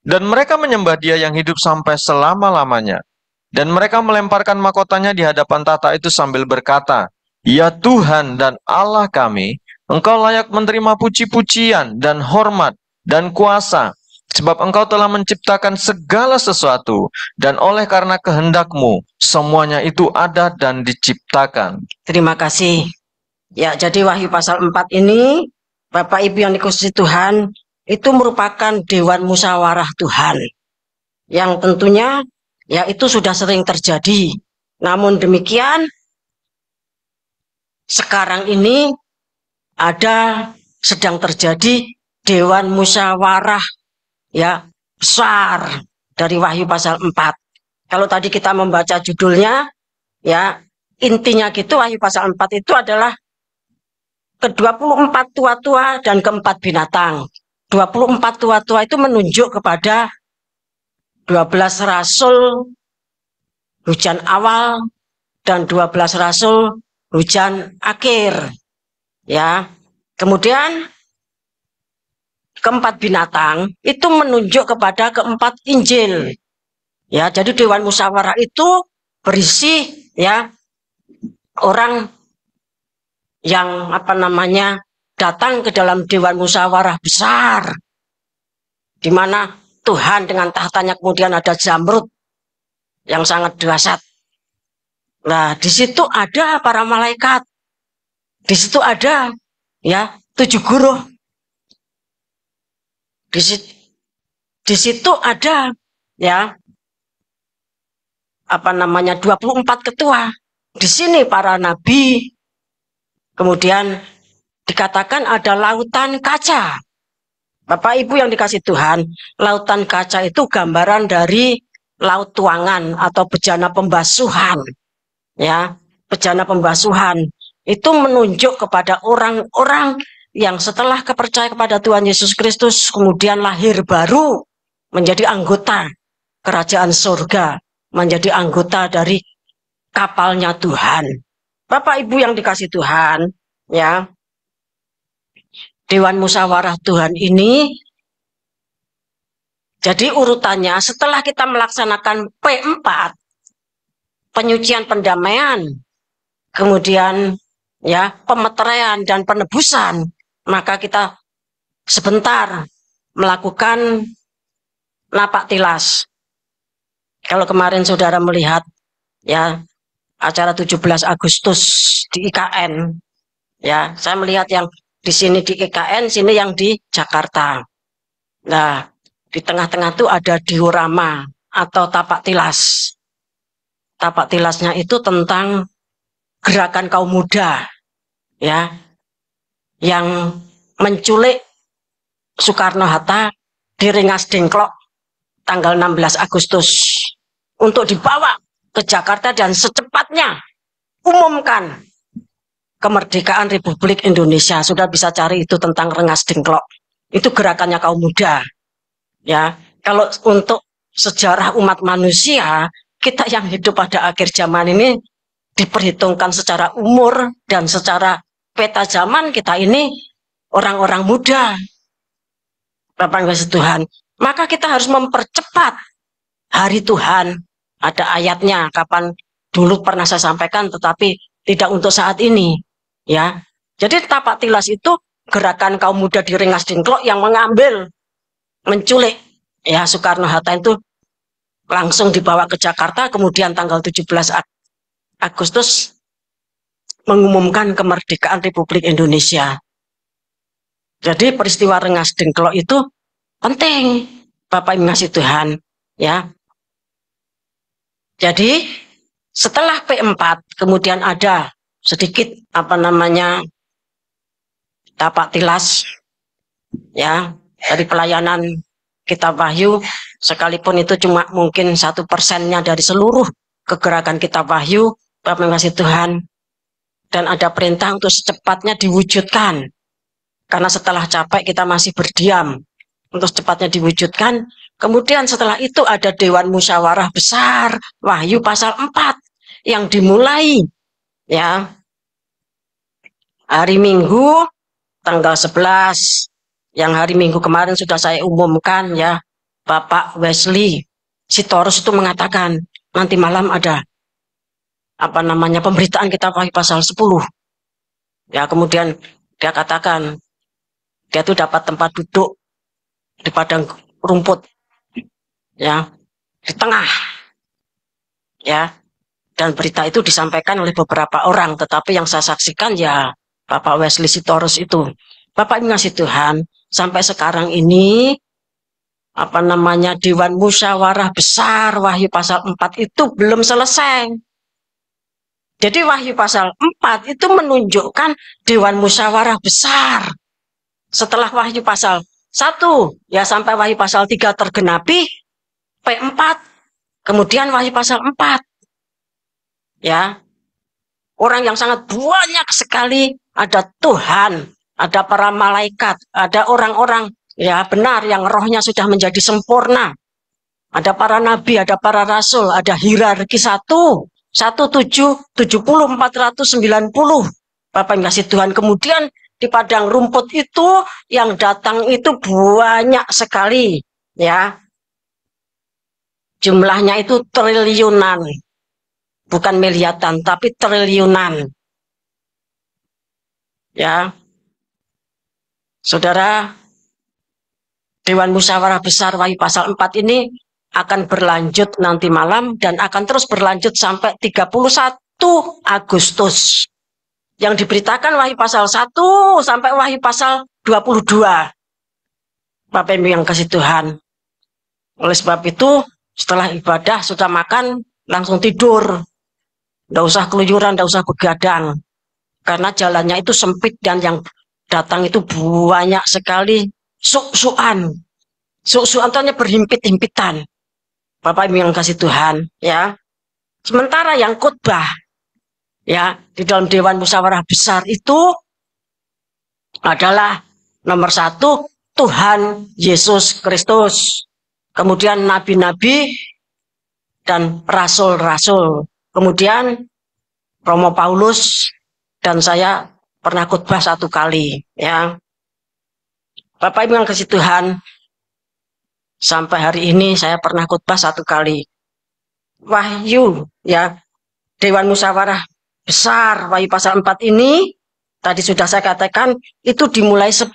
Dan mereka menyembah Dia yang hidup sampai selama-lamanya. Dan mereka melemparkan mahkotanya di hadapan tahta itu sambil berkata, Ya Tuhan dan Allah kami, Engkau layak menerima puji-pujian dan hormat dan kuasa, sebab Engkau telah menciptakan segala sesuatu, dan oleh karena kehendak-Mu, semuanya itu ada dan diciptakan. Terima kasih. Ya, jadi Wahyu pasal 4 ini, Bapak Ibu yang dikasihi Tuhan, itu merupakan Dewan Musyawarah Tuhan. Yang tentunya, ya itu sudah sering terjadi. Namun demikian, sekarang ini sedang terjadi Dewan Musyawarah ya besar dari Wahyu pasal 4. Kalau tadi kita membaca judulnya, ya intinya gitu, Wahyu pasal 4 itu adalah ke-24 tua-tua dan keempat binatang. 24 tua-tua itu menunjuk kepada 12 rasul hujan awal dan 12 rasul hujan akhir. Ya, kemudian keempat binatang itu menunjuk kepada keempat Injil. Ya, jadi Dewan Musyawarah itu berisi ya orang yang datang ke dalam Dewan Musyawarah besar, di mana Tuhan dengan tahtanya kemudian ada Zamrud yang sangat dahsyat. Nah, di situ ada para malaikat. Di situ ada ya 7 guru. Di situ ada ya 24 ketua. Di sini para nabi. Kemudian dikatakan ada lautan kaca. Bapak Ibu yang dikasih Tuhan, lautan kaca itu gambaran dari laut tuangan atau bejana pembasuhan. Ya, bejana pembasuhan itu menunjuk kepada orang-orang yang setelah percaya kepada Tuhan Yesus Kristus kemudian lahir baru menjadi anggota kerajaan surga, menjadi anggota dari kapalnya Tuhan. Bapak Ibu yang dikasih Tuhan, ya, Dewan Musyawarah Tuhan ini, jadi urutannya setelah kita melaksanakan P4, penyucian pendamaian, kemudian ya pemeteraian dan penebusan, maka kita sebentar melakukan napak tilas. Kalau kemarin saudara melihat ya acara 17 Agustus di IKN, ya saya melihat yang di sini di IKN, sini yang di Jakarta. Nah, di tengah-tengah itu ada diorama atau tapak tilas. Tapak tilasnya itu tentang gerakan kaum muda, ya, yang menculik Soekarno-Hatta di Rengas Dengklok tanggal 16 Agustus untuk dibawa ke Jakarta dan secepatnya umumkan kemerdekaan Republik Indonesia. Sudah bisa cari itu tentang Rengas Dengklok. Itu gerakannya kaum muda. Ya, kalau untuk sejarah umat manusia, kita yang hidup pada akhir zaman ini diperhitungkan secara umur dan secara peta zaman, kita ini orang-orang muda. Bapak Ibu Tuhan, maka kita harus mempercepat hari Tuhan. Ada ayatnya, kapan dulu pernah saya sampaikan, tetapi tidak untuk saat ini. Ya, jadi tapak tilas itu gerakan kaum muda di Rengas Dengklok yang menculik ya Soekarno-Hatta itu langsung dibawa ke Jakarta, kemudian tanggal 17 Agustus mengumumkan kemerdekaan Republik Indonesia. Jadi peristiwa Rengas Dengklok itu penting, Bapak Ibu ngasih Tuhan, ya. Jadi setelah P4 kemudian ada sedikit tapak tilas, ya. dari pelayanan kitab Wahyu, sekalipun itu cuma mungkin 1%-nya dari seluruh kegerakan kitab Wahyu, Bapak mengasihi Tuhan, dan ada perintah untuk secepatnya diwujudkan. Karena setelah capek kita masih berdiam untuk secepatnya diwujudkan. Kemudian setelah itu ada Dewan Musyawarah Besar, Wahyu pasal 4 yang dimulai ya hari Minggu tanggal 11. Yang hari Minggu kemarin sudah saya umumkan ya, Bapak Wesley Sitorus itu mengatakan nanti malam ada pemberitaan kitab Wahyu pasal 10. Ya, kemudian dia katakan dia itu dapat tempat duduk di padang rumput ya, di tengah ya, dan berita itu disampaikan oleh beberapa orang, tetapi yang saya saksikan ya Bapak Wesley Sitorus itu. Bapak mengasihi Tuhan, sampai sekarang ini Dewan Musyawarah Besar Wahyu pasal 4 itu belum selesai. Jadi Wahyu pasal 4 itu menunjukkan Dewan Musyawarah Besar. Setelah Wahyu pasal 1 ya sampai Wahyu pasal 3 tergenapi P4, kemudian Wahyu pasal 4 ya, orang yang sangat banyak sekali, ada Tuhan, ada para malaikat, ada orang-orang ya benar yang rohnya sudah menjadi sempurna, ada para nabi, ada para rasul, ada hierarki 1, 7, 70, 490. Bapak yang kasih Tuhan, kemudian di padang rumput itu yang datang itu banyak sekali ya, jumlahnya itu triliunan, bukan miliatan tapi triliunan ya. Saudara, Dewan Musyawarah Besar Wahyu pasal 4 ini akan berlanjut nanti malam dan akan terus berlanjut sampai 31 Agustus. Yang diberitakan Wahyu pasal 1 sampai Wahyu pasal 22. Bapak Ibu yang kasih Tuhan. Oleh sebab itu, setelah ibadah sudah makan, langsung tidur. Nggak usah keluyuran, nggak usah begadang. Karena jalannya itu sempit dan yang datang itu banyak sekali suk-suan. Suk-suan itu hanya berhimpit-himpitan. Bapak Ibu yang kasih Tuhan, ya. Sementara yang khotbah, ya, di dalam Dewan Musyawarah Besar itu adalah nomor 1 Tuhan Yesus Kristus. Kemudian nabi-nabi dan rasul-rasul. Kemudian Romo Paulus dan saya pernah khotbah 1 kali, ya. Bapak Ibu yang kasih Tuhan, sampai hari ini saya pernah khotbah 1 kali. Wahyu, ya, Dewan Musyawarah Besar Wahyu pasal 4 ini tadi sudah saya katakan itu dimulai 11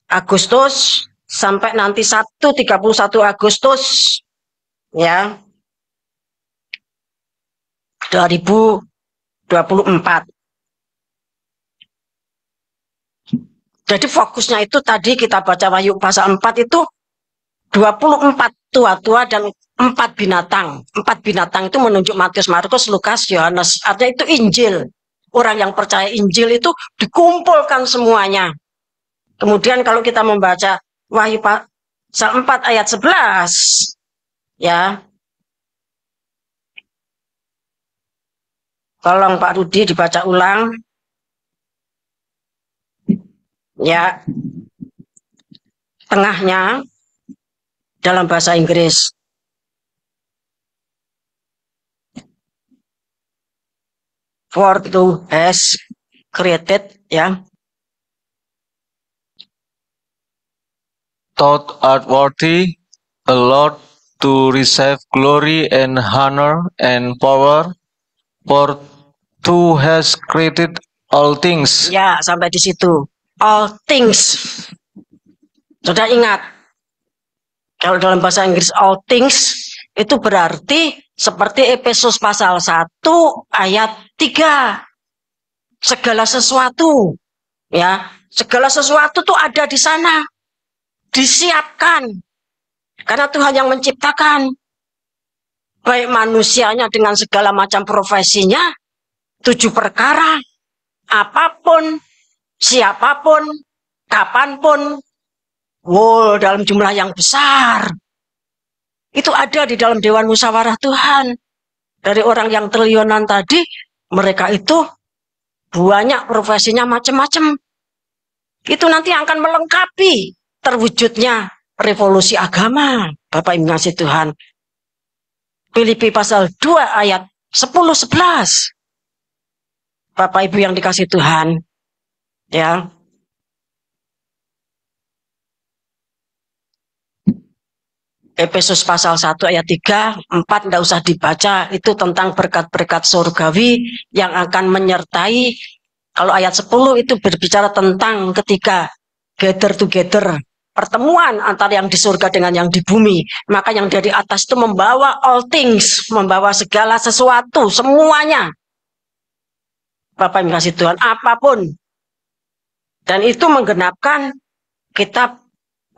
Agustus sampai nanti 31 Agustus ya 2024. Jadi fokusnya itu tadi kita baca Wahyu pasal 4 itu 24 tua-tua dan 4 binatang. 4 binatang itu menunjuk Matius, Markus, Lukas, Yohanes. Artinya itu Injil. Orang yang percaya Injil itu dikumpulkan semuanya. Kemudian kalau kita membaca Wahyu pasal 4 ayat 11, ya. Tolong Pak Rudi dibaca ulang. Ya. Tengahnya dalam bahasa Inggris. For who has created, ya. Thou art worthy, O Lord, to receive glory and honor and power, for thou hast created all things. Ya, sampai di situ. All things. Sudah ingat, kalau dalam bahasa Inggris all things itu berarti seperti Efesus pasal 1 ayat 3. Segala sesuatu, ya, segala sesuatu tuh ada di sana. Disiapkan. Karena Tuhan yang menciptakan. Baik manusianya dengan segala macam profesinya, 7 perkara, apapun, siapapun, kapanpun, Wow, dalam jumlah yang besar. Itu ada di dalam Dewan Musyawarah Tuhan. Dari orang yang triliunan tadi, mereka itu banyak profesinya macam-macam. Itu nanti akan melengkapi terwujudnya revolusi agama. Bapak Ibu ngasih Tuhan. Filipi pasal 2 ayat 10-11. Bapak Ibu yang dikasih Tuhan. Ya. Efesus pasal 1 ayat 3, 4 tidak usah dibaca, itu tentang berkat-berkat surgawi yang akan menyertai. Kalau ayat 10 itu berbicara tentang ketika gather together, pertemuan antara yang di surga dengan yang di bumi. Maka yang dari atas itu membawa all things, membawa segala sesuatu, semuanya. Bapak yang kasih Tuhan, apapun. Dan itu menggenapkan kitab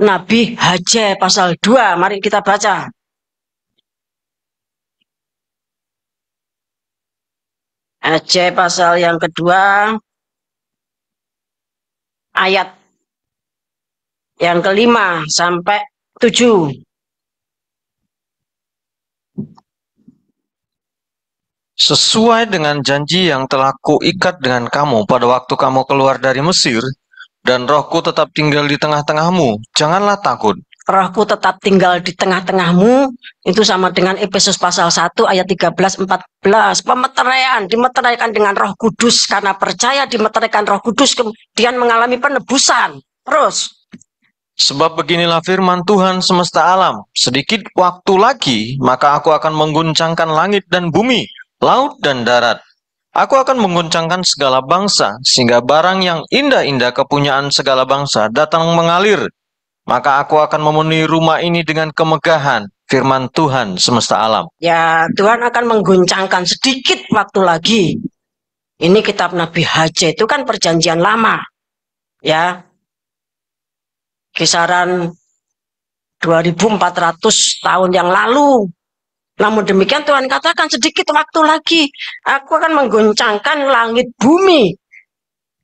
Nabi Haggai pasal 2. Mari kita baca. Haggai pasal yang kedua, ayat yang kelima sampai 7. Sesuai dengan janji yang telah kuikat dengan kamu pada waktu kamu keluar dari Mesir, dan rohku tetap tinggal di tengah-tengahmu, janganlah takut. Rohku tetap tinggal di tengah-tengahmu, itu sama dengan Efesus pasal 1 ayat 13-14. Pemeteraian, dimeteraikan dengan Roh Kudus, karena percaya dimeteraikan Roh Kudus, kemudian mengalami penebusan. Terus. Sebab beginilah firman Tuhan semesta alam, sedikit waktu lagi, maka aku akan mengguncangkan langit dan bumi, laut dan darat. Aku akan mengguncangkan segala bangsa, sehingga barang yang indah-indah kepunyaan segala bangsa datang mengalir. Maka aku akan memenuhi rumah ini dengan kemegahan, firman Tuhan semesta alam. Ya, Tuhan akan mengguncangkan sedikit waktu lagi. Ini kitab Nabi Haggai, itu kan perjanjian lama. Ya, kisaran 2400 tahun yang lalu. Namun demikian Tuhan katakan sedikit waktu lagi aku akan mengguncangkan langit bumi,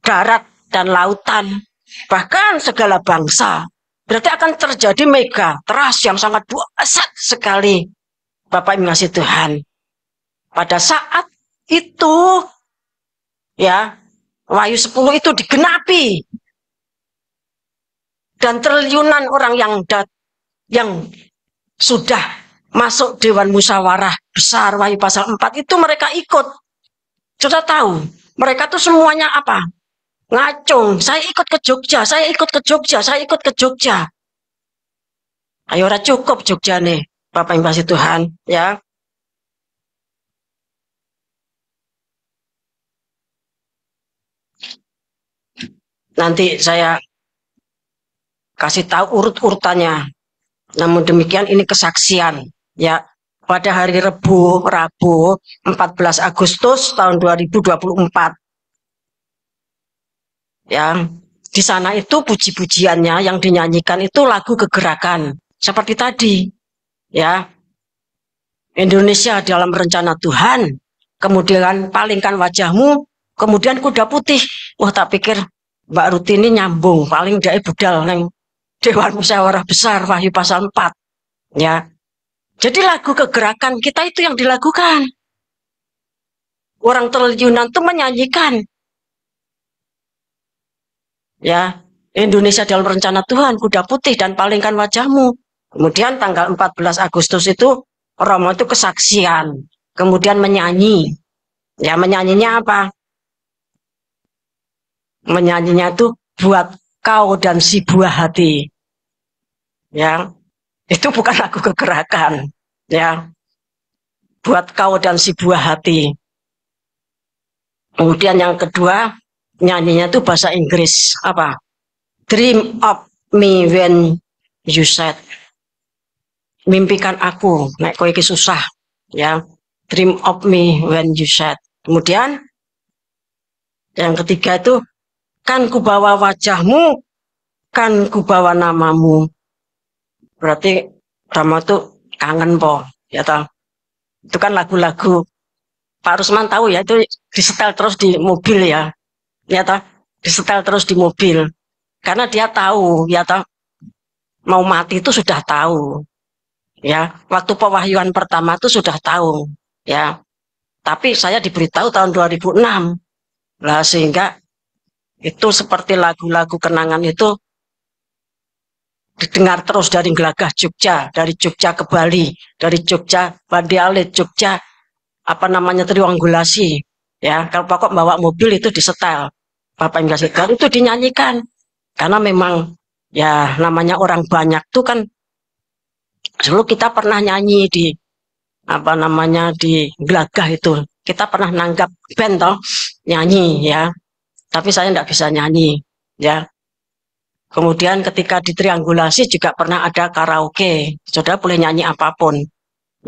darat dan lautan, bahkan segala bangsa. Berarti akan terjadi mega trust yang sangat dahsyat sekali. Bapak Ibu ngasih Tuhan. Pada saat itu ya, Wahyu 10 itu digenapi. Dan triliunan orang yang sudah masuk Dewan Musyawarah Besar Wahyu pasal 4 itu mereka ikut. Sudah tahu, mereka tuh semuanya apa? Ngacung, saya ikut ke Jogja, saya ikut ke Jogja, saya ikut ke Jogja. Ayo ora cukup Jogja nih, Bapak yang kasih Tuhan, ya. Nanti saya kasih tahu urut-urutannya. Namun demikian ini kesaksian. Ya, pada hari Rabu 14 Agustus tahun 2024. Ya, di sana itu puji-pujiannya yang dinyanyikan itu lagu kegerakan. Seperti tadi, ya. Indonesia dalam rencana Tuhan, kemudian palingkan wajahmu, kemudian kuda putih. Wah, tak pikir Mbak Ruti ini nyambung, paling dia budal neng Dewan Musyawarah Besar Wahyu pasal 4. Ya. Jadi lagu kegerakan kita itu yang dilakukan. Orang triliunan itu menyanyikan. Ya, Indonesia dalam rencana Tuhan, kuda putih dan palingkan wajahmu. Kemudian tanggal 14 Agustus itu Romo itu kesaksian. Kemudian menyanyi. Ya, menyanyinya apa? Menyanyinya itu buat kau dan si buah hati. Ya. Itu bukan lagu kegerakan, ya. Buat kau dan si buah hati. Kemudian yang kedua, nyanyinya itu bahasa Inggris, apa? Dream of me when you said. Mimpikan aku, nek kowe iki susah, ya. Dream of me when you said. Kemudian yang ketiga itu, kan ku bawa wajahmu, kan ku bawa namamu. Berarti Rama tuh kangen po, ya toh. Itu kan lagu-lagu Pak Rusman tahu ya, itu disetel terus di mobil ya toh, disetel terus di mobil. Karena dia tahu, ya toh, mau mati itu sudah tahu. Ya, waktu pewahyuan pertama itu sudah tahu. Ya, tapi saya diberitahu tahun 2006. Lah sehingga itu seperti lagu-lagu kenangan itu didengar terus dari Gelagah Jogja, dari Jogja ke Bali, dari Jogja Bande Alit, Jogja Triwanggulasi. Ya, kalau pokok bawa mobil itu disetel. Bapak yang kasih itu dinyanyikan. Karena memang ya namanya orang banyak tuh kan dulu kita pernah nyanyi di di Gelagah itu. Kita pernah nanggap band toh nyanyi ya. Tapi saya enggak bisa nyanyi ya. Kemudian ketika di Trianggulasi juga pernah ada karaoke. Saudara boleh nyanyi apapun.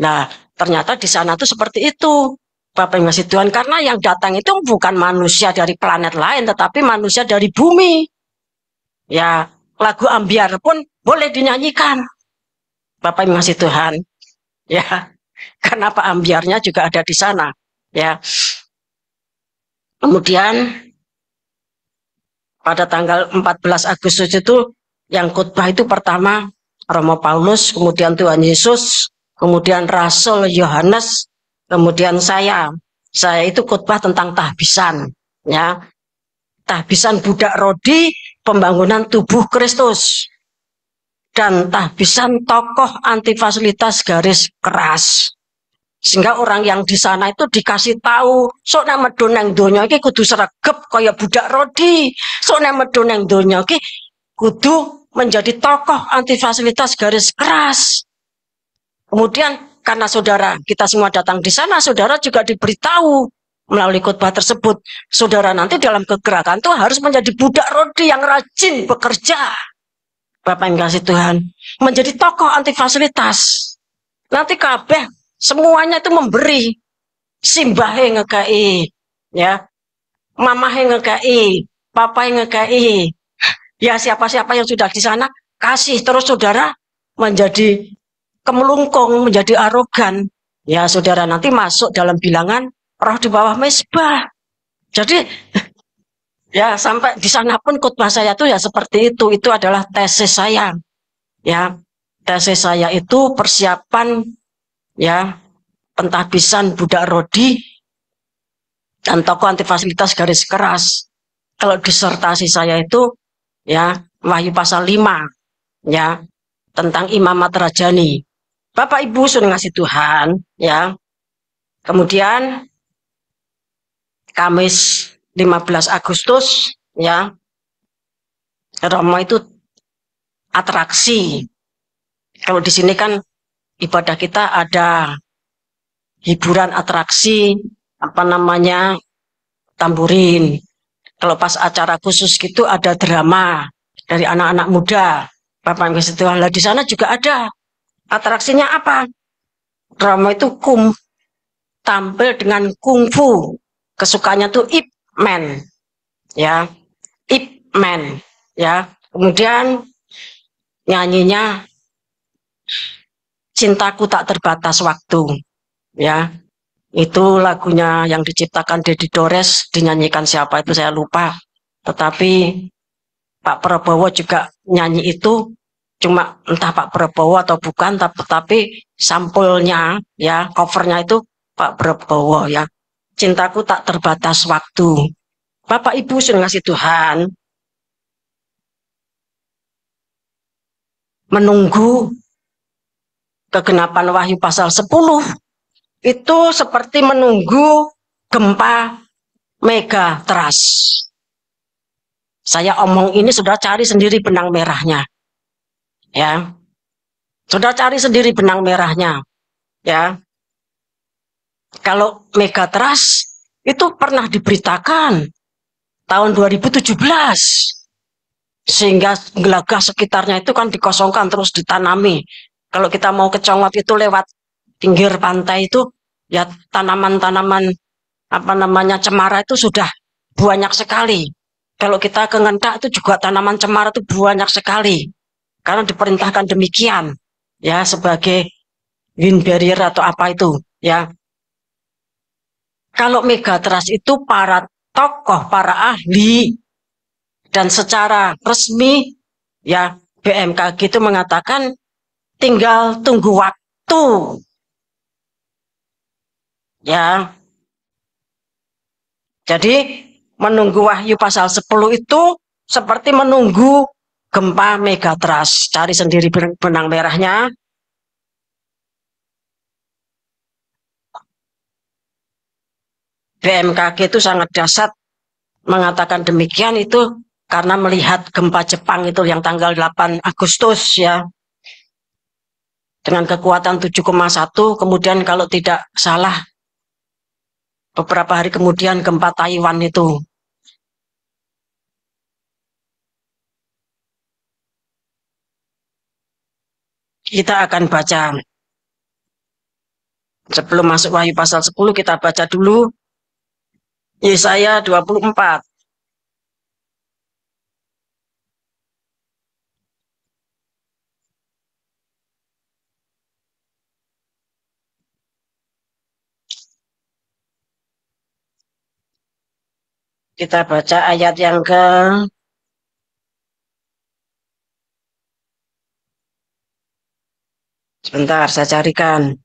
Nah, ternyata di sana tuh seperti itu. Bapak yang ngasih Tuhan, karena yang datang itu bukan manusia dari planet lain, tetapi manusia dari bumi. Ya, lagu ambiar pun boleh dinyanyikan. Bapak yang ngasih Tuhan. Ya, kenapa ambiarnya juga ada di sana. Ya. Kemudian pada tanggal 14 Agustus itu yang khotbah itu pertama Romo Paulus, kemudian Tuhan Yesus, kemudian Rasul Yohanes, kemudian saya itu khotbah tentang tahbisan, ya, tahbisan budak rodi, pembangunan tubuh Kristus, dan tahbisan tokoh anti fasilitas garis keras. Sehingga orang yang di sana itu dikasih tahu, sok nek medun nang donya iki kudu sregep kaya budak rodi, sok nek medun nang donya iki kudu menjadi tokoh anti fasilitas garis keras. Kemudian karena saudara kita semua datang di sana, saudara juga diberitahu melalui khotbah tersebut, saudara nanti dalam kegerakan tuh harus menjadi budak rodi yang rajin bekerja. Bapak yang kasih Tuhan, menjadi tokoh anti fasilitas. Nanti kabeh semuanya itu memberi, simbahe ngekai, ya, mamahe ngekai, papahe ngekai, ya siapa-siapa yang sudah di sana kasih terus saudara menjadi kemelungkung, menjadi arogan, ya saudara nanti masuk dalam bilangan roh di bawah mesbah. Jadi ya sampai di sana pun khotbah saya tuh ya seperti itu adalah tesis saya, ya, tesis saya itu persiapan ya pentahbisan budak rodi dan tokoh anti fasilitas garis keras. Kalau disertasi saya itu ya Wahyu pasal 5 ya tentang imamat rajani. Bapak Ibu sudah ngasih Tuhan ya. Kemudian Kamis 15 Agustus ya Romo itu atraksi. Kalau di sini kan ibadah kita ada hiburan atraksi, tamburin. Kalau pas acara khusus gitu ada drama dari anak-anak muda. Bapak Ibu Tuhan, di sana juga ada atraksinya apa? Romo itu tampil dengan kungfu. Kesukaannya tuh Ip Man. Ya. Ip Man, ya. Kemudian nyanyinya Cintaku Tak Terbatas Waktu. Ya, itu lagunya yang diciptakan Dedi Dores, dinyanyikan siapa itu saya lupa. Tetapi Pak Prabowo juga nyanyi itu, cuma entah Pak Prabowo atau bukan, tapi sampulnya ya, covernya itu Pak Prabowo ya. Cintaku Tak Terbatas Waktu. Bapak Ibu sudah ngasih Tuhan menunggu kegenapan Wahyu pasal 10 itu seperti menunggu gempa megatrust. Saya omong ini sudah cari sendiri benang merahnya. Ya. Sudah cari sendiri benang merahnya. Ya. Kalau megatrust itu pernah diberitakan tahun 2017. Sehingga Gelagah sekitarnya itu kan dikosongkan terus ditanami. Kalau kita mau ke Congot itu lewat pinggir pantai itu ya tanaman-tanaman cemara itu sudah banyak sekali. Kalau kita ke Ngentak itu juga tanaman cemara itu banyak sekali. Karena diperintahkan demikian ya sebagai wind barrier atau apa itu ya. Kalau megatrust itu para tokoh, para ahli dan secara resmi ya BMKG itu mengatakan tinggal tunggu waktu. Ya. Jadi menunggu Wahyu pasal 10 itu seperti menunggu gempa megatrust. Cari sendiri benang merahnya. BMKG itu sangat dahsyat mengatakan demikian itu karena melihat gempa Jepang itu yang tanggal 8 Agustus ya. Dengan kekuatan 7,1, kemudian kalau tidak salah beberapa hari kemudian gempa Taiwan itu. Kita akan baca. Sebelum masuk Wahyu pasal 10 kita baca dulu Yesaya 24. Kita baca ayat yang ke sebentar saya carikan.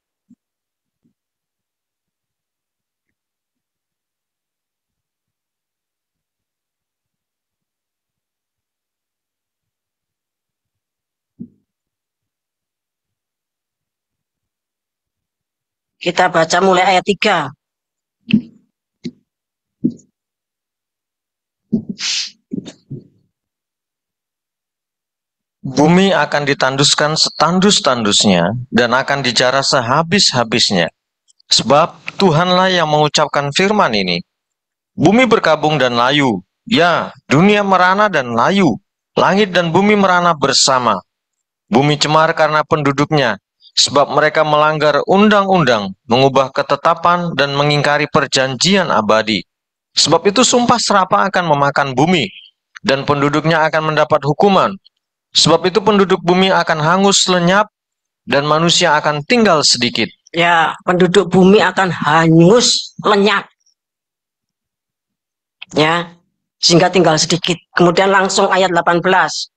Kita baca mulai ayat 3. Bumi akan ditanduskan setandus-tandusnya dan akan dijarah sehabis-habisnya. Sebab Tuhanlah yang mengucapkan firman ini. Bumi berkabung dan layu. Ya, dunia merana dan layu. Langit dan bumi merana bersama. Bumi cemar karena penduduknya, sebab mereka melanggar undang-undang, mengubah ketetapan dan mengingkari perjanjian abadi. Sebab itu sumpah serapah akan memakan bumi, dan penduduknya akan mendapat hukuman. Sebab itu penduduk bumi akan hangus lenyap, dan manusia akan tinggal sedikit. Ya, penduduk bumi akan hangus lenyap. Ya, sehingga tinggal sedikit. Kemudian langsung ayat 18.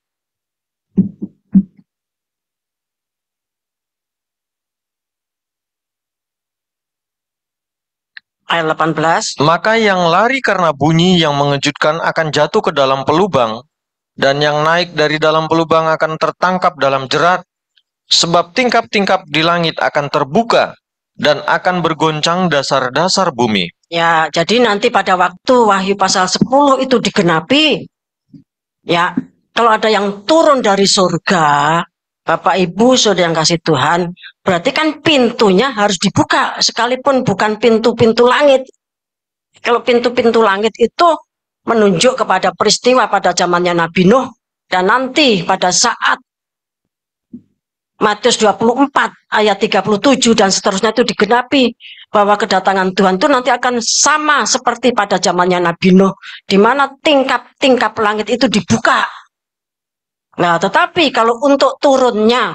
Ayat 18. Maka yang lari karena bunyi yang mengejutkan akan jatuh ke dalam pelubang, dan yang naik dari dalam pelubang akan tertangkap dalam jerat, sebab tingkap-tingkap di langit akan terbuka, dan akan bergoncang dasar-dasar bumi. Ya, jadi nanti pada waktu Wahyu pasal 10 itu digenapi, ya, kalau ada yang turun dari surga, Bapak Ibu saudara yang kasih Tuhan, berarti kan pintunya harus dibuka, sekalipun bukan pintu-pintu langit. Kalau pintu-pintu langit itu menunjuk kepada peristiwa pada zamannya Nabi Nuh, dan nanti pada saat Matius 24 ayat 37 dan seterusnya itu digenapi, bahwa kedatangan Tuhan itu nanti akan sama seperti pada zamannya Nabi Nuh, di mana tingkap-tingkap langit itu dibuka. Nah, tetapi kalau untuk turunnya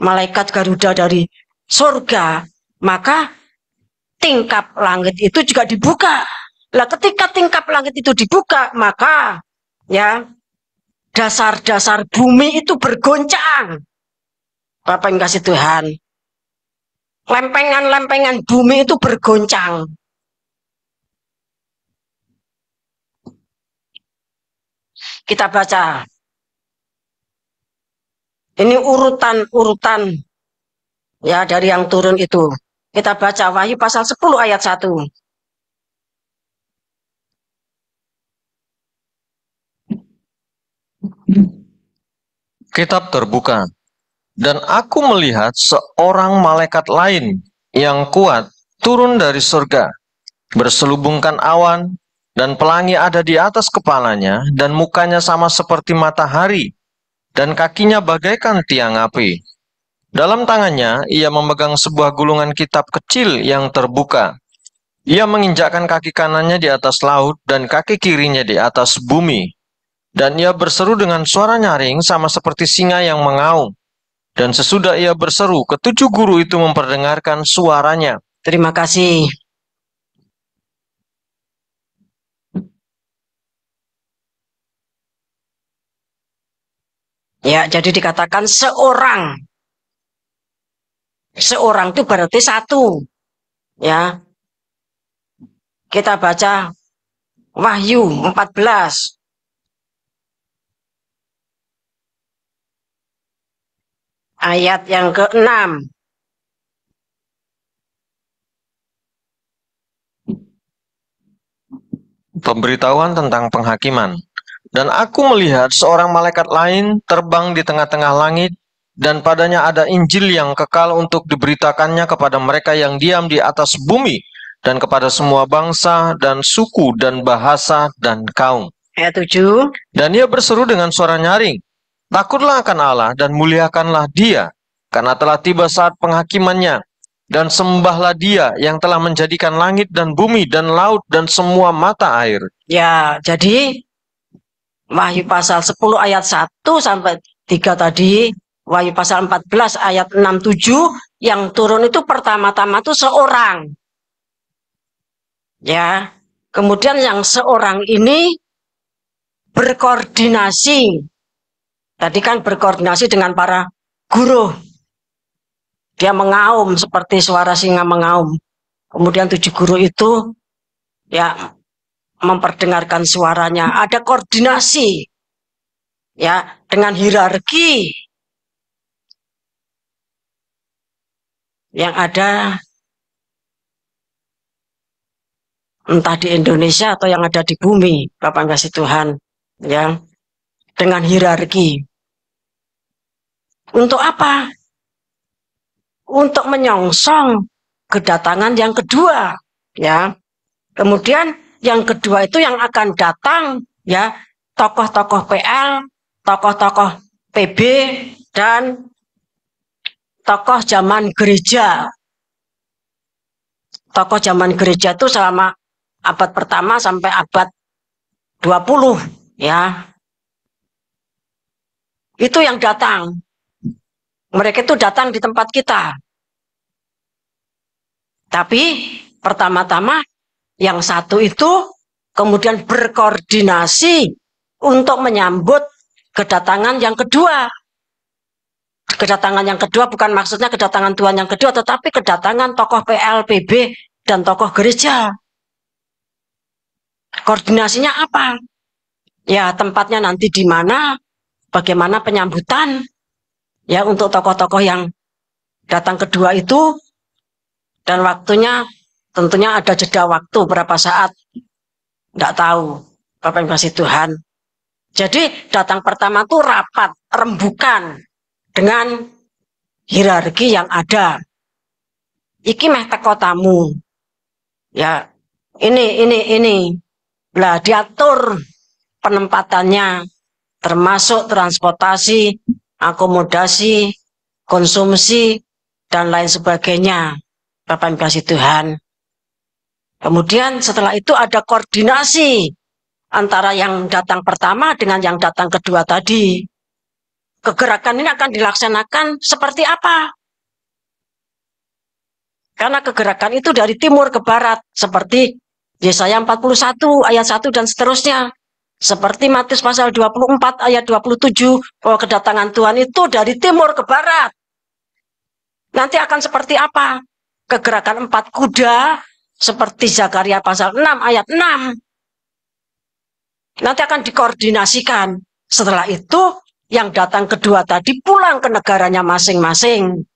malaikat Garuda dari surga, maka tingkap langit itu juga dibuka. Nah, ketika tingkap langit itu dibuka, maka ya dasar-dasar bumi itu bergoncang. Bapak yang kasih Tuhan, lempengan-lempengan bumi itu bergoncang. Kita baca. Ini urutan-urutan ya dari yang turun itu. Kita baca Wahyu pasal 10 ayat 1. Kitab terbuka, dan aku melihat seorang malaikat lain yang kuat turun dari surga, berselubungkan awan, dan pelangi ada di atas kepalanya, dan mukanya sama seperti matahari, dan kakinya bagaikan tiang api. Dalam tangannya ia memegang sebuah gulungan kitab kecil yang terbuka. Ia menginjakkan kaki kanannya di atas laut dan kaki kirinya di atas bumi. Dan ia berseru dengan suara nyaring sama seperti singa yang mengaum. Dan sesudah ia berseru, ketujuh guru itu memperdengarkan suaranya. Terima kasih. Ya, jadi dikatakan seorang. Seorang itu berarti satu. Ya. Kita baca Wahyu 14. Ayat yang ke-6. Pemberitahuan tentang penghakiman. Dan aku melihat seorang malaikat lain terbang di tengah-tengah langit, dan padanya ada Injil yang kekal untuk diberitakannya kepada mereka yang diam di atas bumi, dan kepada semua bangsa, dan suku, dan bahasa, dan kaum. Ayat 7. Dan ia berseru dengan suara nyaring, takutlah akan Allah dan muliakanlah Dia, karena telah tiba saat penghakimannya. Dan sembahlah Dia yang telah menjadikan langit dan bumi dan laut dan semua mata air. Ya, jadi Wahyu pasal 10 ayat 1 sampai 3 tadi, Wahyu pasal 14 ayat 6, 7, yang turun itu pertama-tama itu seorang. Ya, kemudian yang seorang ini berkoordinasi. Tadi kan berkoordinasi dengan para guru. Dia mengaum seperti suara singa mengaum. Kemudian 7 guru itu ya memperdengarkan suaranya. Ada koordinasi ya dengan hierarki yang ada entah di Indonesia atau yang ada di bumi, Bapak kasih Tuhan, ya, dengan hierarki. Untuk apa? Untuk menyongsong kedatangan yang kedua, ya. Kemudian yang kedua itu yang akan datang, ya, tokoh-tokoh PL, tokoh-tokoh PB, dan tokoh zaman gereja. Tokoh zaman gereja itu selama abad pertama sampai abad 20, ya. Itu yang datang. Mereka itu datang di tempat kita. Tapi pertama-tama yang satu itu kemudian berkoordinasi untuk menyambut kedatangan yang kedua. Kedatangan yang kedua bukan maksudnya kedatangan Tuhan yang kedua, tetapi kedatangan tokoh PLPB dan tokoh gereja. Koordinasinya apa? Ya, tempatnya nanti di mana, bagaimana penyambutan, ya, untuk tokoh-tokoh yang datang kedua itu, dan waktunya tentunya ada jeda waktu berapa saat, tidak tahu, Bapak yang kasih Tuhan. Jadi datang pertama itu rapat, rembukan dengan hierarki yang ada. Iki meh teko tamu, ya, ini, lah diatur penempatannya, termasuk transportasi, akomodasi, konsumsi, dan lain sebagainya. Bapak yang kasih Tuhan. Kemudian setelah itu ada koordinasi antara yang datang pertama dengan yang datang kedua tadi. Kegerakan ini akan dilaksanakan seperti apa? Karena kegerakan itu dari timur ke barat, seperti Yesaya 41 ayat 1 dan seterusnya. Seperti Matius pasal 24 ayat 27, bahwa kedatangan Tuhan itu dari timur ke barat. Nanti akan seperti apa? Kegerakan 4 kuda, seperti Zakaria pasal 6 ayat 6. Nanti akan dikoordinasikan. Setelah itu, yang datang kedua tadi pulang ke negaranya masing-masing.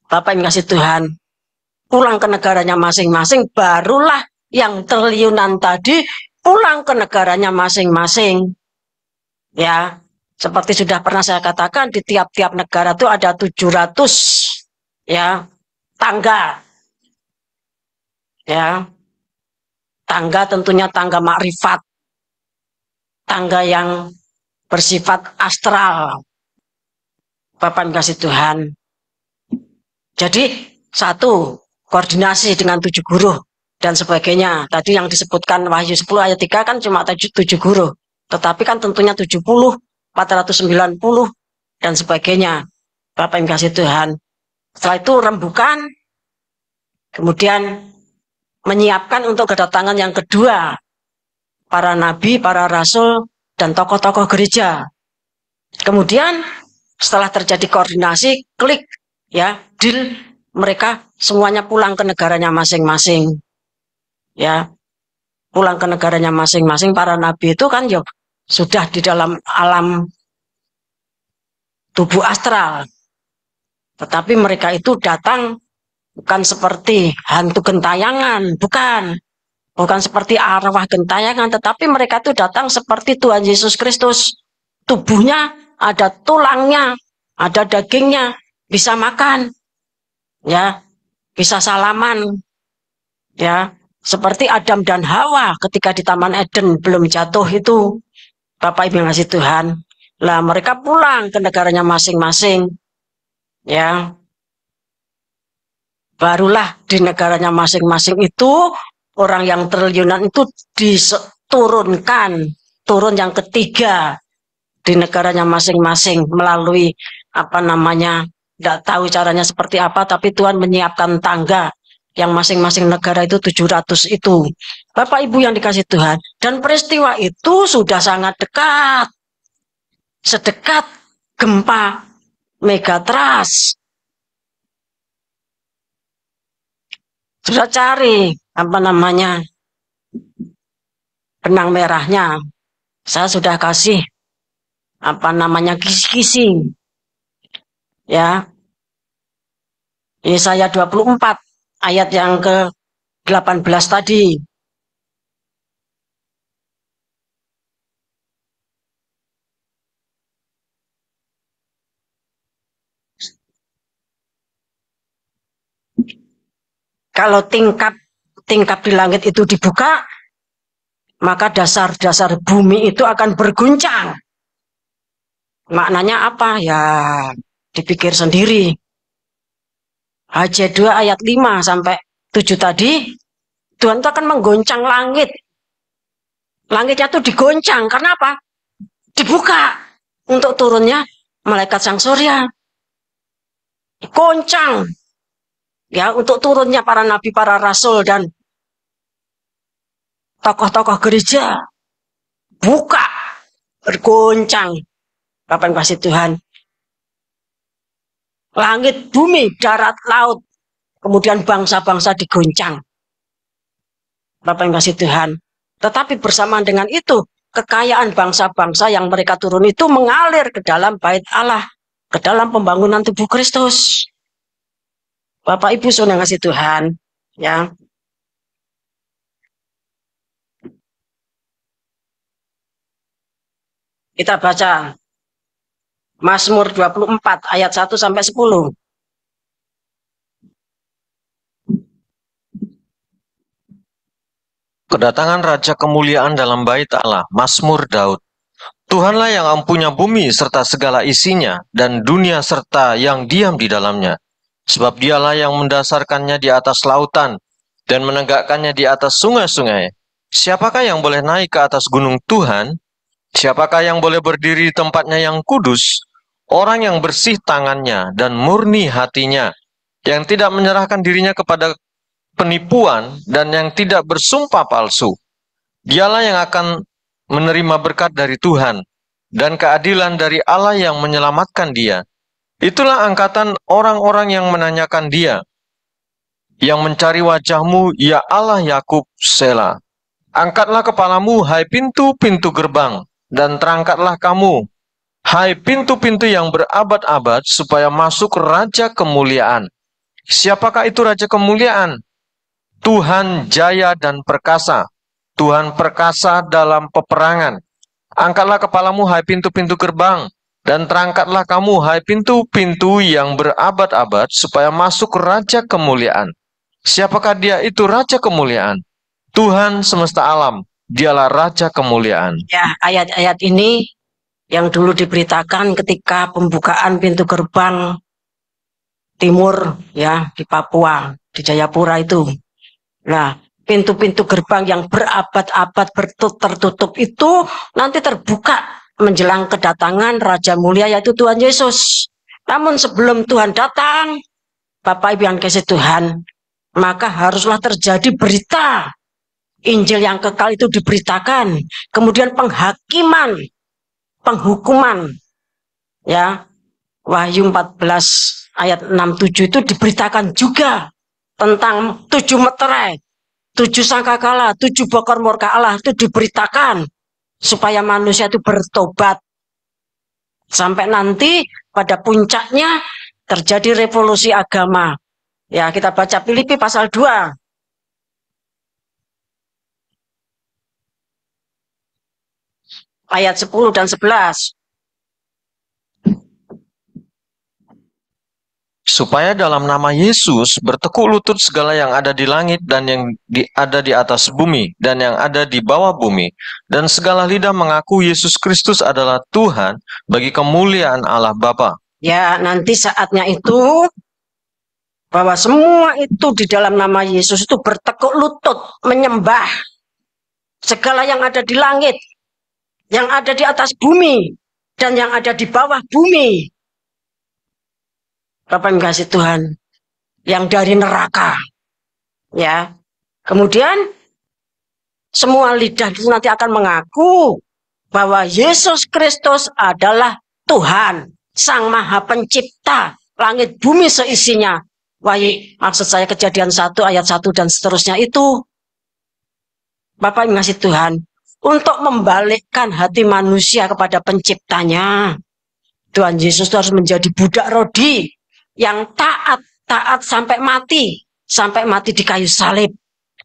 Bapak yang kasih Tuhan, pulang ke negaranya masing-masing, barulah yang triliunan tadi pulang ke negaranya masing-masing. Ya, seperti sudah pernah saya katakan, di tiap-tiap negara itu ada 700 ya tangga. Ya. Tangga tentunya tangga makrifat. Tangga yang bersifat astral. Bapak yang kasih Tuhan. Jadi satu, koordinasi dengan 7 guru dan sebagainya. Tadi yang disebutkan Wahyu 10 ayat 3 kan cuma 7 guru. Tetapi kan tentunya 70, 490 dan sebagainya. Bapak yang kasih Tuhan. Setelah itu rembukan, kemudian menyiapkan untuk kedatangan yang kedua para nabi, para rasul, dan tokoh-tokoh gereja. Kemudian setelah terjadi koordinasi, klik, ya, deal, mereka semuanya pulang ke negaranya masing-masing. Ya, pulang ke negaranya masing-masing. Para nabi itu kan ya sudah di dalam alam tubuh astral. Tetapi mereka itu datang bukan seperti hantu gentayangan, bukan seperti arwah gentayangan, tetapi mereka itu datang seperti Tuhan Yesus Kristus. Tubuhnya ada tulangnya, ada dagingnya, bisa makan, ya, bisa salaman, ya, seperti Adam dan Hawa ketika di Taman Eden belum jatuh itu, Bapak Ibu yang kasih Tuhan. Lah mereka pulang ke negaranya masing-masing, ya. Barulah di negaranya masing-masing itu orang yang triliunan itu diturunkan, turun yang ketiga di negaranya masing-masing melalui apa namanya, tidak tahu caranya seperti apa, tapi Tuhan menyiapkan tangga yang masing-masing negara itu 700 itu. Bapak Ibu yang dikasih Tuhan, dan peristiwa itu sudah sangat dekat, sedekat gempa megatrust. Sudah cari apa namanya benang merahnya. Saya sudah kasih apa namanya kisi-kisi. Ya. Yesaya 24 ayat yang ke-18 tadi. Kalau tingkap di langit itu dibuka, maka dasar-dasar bumi itu akan berguncang. Maknanya apa? Ya, dipikir sendiri. HJ 2 ayat 5 sampai 7 tadi, Tuhan itu akan menggoncang langit. Langitnya itu digoncang. Karena apa? Dibuka untuk turunnya malaikat sang surya. Goncang. Ya, untuk turunnya para nabi, para rasul, dan tokoh-tokoh gereja. Buka. Bergoncang. Bapak kasih Tuhan. Langit, bumi, darat, laut. Kemudian bangsa-bangsa digoncang. Bapak yang kasih Tuhan. Tetapi bersamaan dengan itu, kekayaan bangsa-bangsa yang mereka turun itu mengalir ke dalam bait Allah. Ke dalam pembangunan tubuh Kristus. Bapak Ibu sudah ngasih Tuhan. Ya. Kita baca Mazmur 24 ayat 1 sampai 10. Kedatangan Raja kemuliaan dalam bait Allah, Mazmur Daud. Tuhanlah yang empunya bumi serta segala isinya, dan dunia serta yang diam di dalamnya. Sebab dialah yang mendasarkannya di atas lautan, dan menegakkannya di atas sungai-sungai. Siapakah yang boleh naik ke atas gunung Tuhan? Siapakah yang boleh berdiri di tempatnya yang kudus? Orang yang bersih tangannya dan murni hatinya, yang tidak menyerahkan dirinya kepada penipuan dan yang tidak bersumpah palsu. Dialah yang akan menerima berkat dari Tuhan dan keadilan dari Allah yang menyelamatkan dia. Itulah angkatan orang-orang yang menanyakan dia, yang mencari wajahmu, ya Allah Yakub, Sela. Angkatlah kepalamu, hai pintu-pintu gerbang, dan terangkatlah kamu, hai pintu-pintu yang berabad-abad, supaya masuk Raja kemuliaan. Siapakah itu Raja kemuliaan? Tuhan jaya dan perkasa, Tuhan perkasa dalam peperangan. Angkatlah kepalamu, hai pintu-pintu gerbang, dan terangkatlah kamu, hai pintu-pintu yang berabad-abad, supaya masuk Raja kemuliaan. Siapakah dia itu Raja kemuliaan? Tuhan semesta alam, dialah Raja kemuliaan. Ya, ayat-ayat ini yang dulu diberitakan ketika pembukaan pintu gerbang timur, ya, di Papua, di Jayapura itu. Nah, pintu-pintu gerbang yang berabad-abad tertutup itu nanti terbuka menjelang kedatangan Raja Mulia, yaitu Tuhan Yesus. Namun sebelum Tuhan datang, Bapak Ibu yang kasih Tuhan, maka haruslah terjadi berita. Injil yang kekal itu diberitakan. Kemudian penghakiman, penghukuman Ya, Wahyu 14 ayat 6-7 itu diberitakan juga tentang 7 meterai, 7 sangkakala, 7 bokor murka Allah itu diberitakan supaya manusia itu bertobat. Sampai nanti pada puncaknya terjadi revolusi agama. Ya, kita baca Filipi pasal 2. Ayat 10 dan 11. Supaya dalam nama Yesus bertekuk lutut segala yang ada di langit dan yang ada di atas bumi dan yang ada di bawah bumi, dan segala lidah mengaku Yesus Kristus adalah Tuhan bagi kemuliaan Allah Bapa. Ya, nanti saatnya itu bahwa semua itu di dalam nama Yesus itu bertekuk lutut menyembah segala yang ada di langit, yang ada di atas bumi, dan yang ada di bawah bumi. Bapak yang kasih Tuhan, yang dari neraka. Ya, kemudian semua lidah itu nanti akan mengaku bahwa Yesus Kristus adalah Tuhan, Sang Maha Pencipta, langit bumi seisinya. Wah, maksud saya Kejadian 1 ayat 1 dan seterusnya itu. Bapak yang ngasih Tuhan, untuk membalikkan hati manusia kepada penciptanya. Tuhan Yesus itu harus menjadi budak rodi yang taat sampai mati di kayu salib.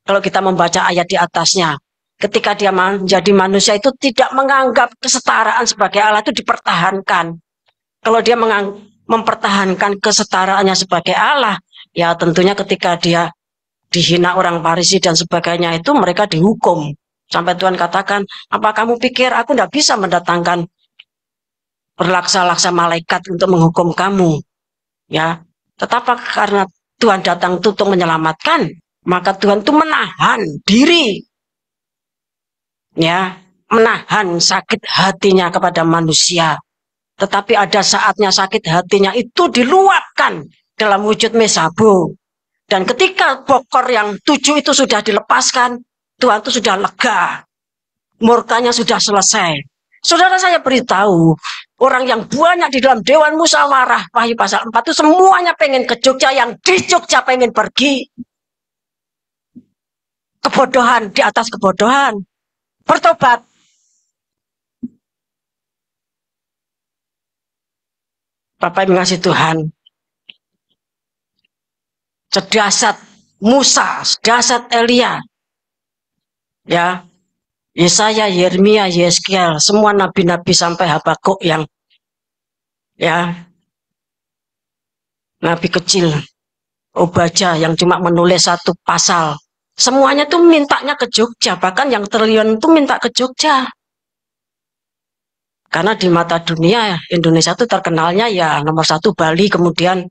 Kalau kita membaca ayat di atasnya, ketika dia menjadi manusia itu tidak menganggap kesetaraan sebagai Allah itu dipertahankan. Kalau dia mempertahankan kesetaraannya sebagai Allah, ya tentunya ketika dia dihina orang Farisi dan sebagainya itu mereka dihukum. Sampai Tuhan katakan, apa kamu pikir aku tidak bisa mendatangkan berlaksa-laksa malaikat untuk menghukum kamu? Ya, tetapi karena Tuhan datang untuk menyelamatkan, maka Tuhan itu menahan diri, ya, menahan sakit hatinya kepada manusia. Tetapi ada saatnya sakit hatinya itu diluapkan dalam wujud mesabo. Dan ketika bokor yang 7 itu sudah dilepaskan, Tuhan itu sudah lega, murkanya sudah selesai. Saudara, saya beritahu, orang yang banyak di dalam Dewan Musyawarah Wahyu pasal 4 itu semuanya pengen ke Jogja, yang di Jogja pengen pergi. Kebodohan di atas kebodohan. Bertobat. Bapak yang mengasihi Tuhan. Sedasat Musa, sedasat Elia. Ya, Yesaya, Yeremia, Yeskiel, semua nabi-nabi sampai Habakuk yang nabi kecil, Obadya yang cuma menulis 1 pasal. Semuanya tuh mintanya ke Jogja, bahkan yang triliun itu minta ke Jogja. Karena di mata dunia Indonesia itu terkenalnya ya nomor 1 Bali, kemudian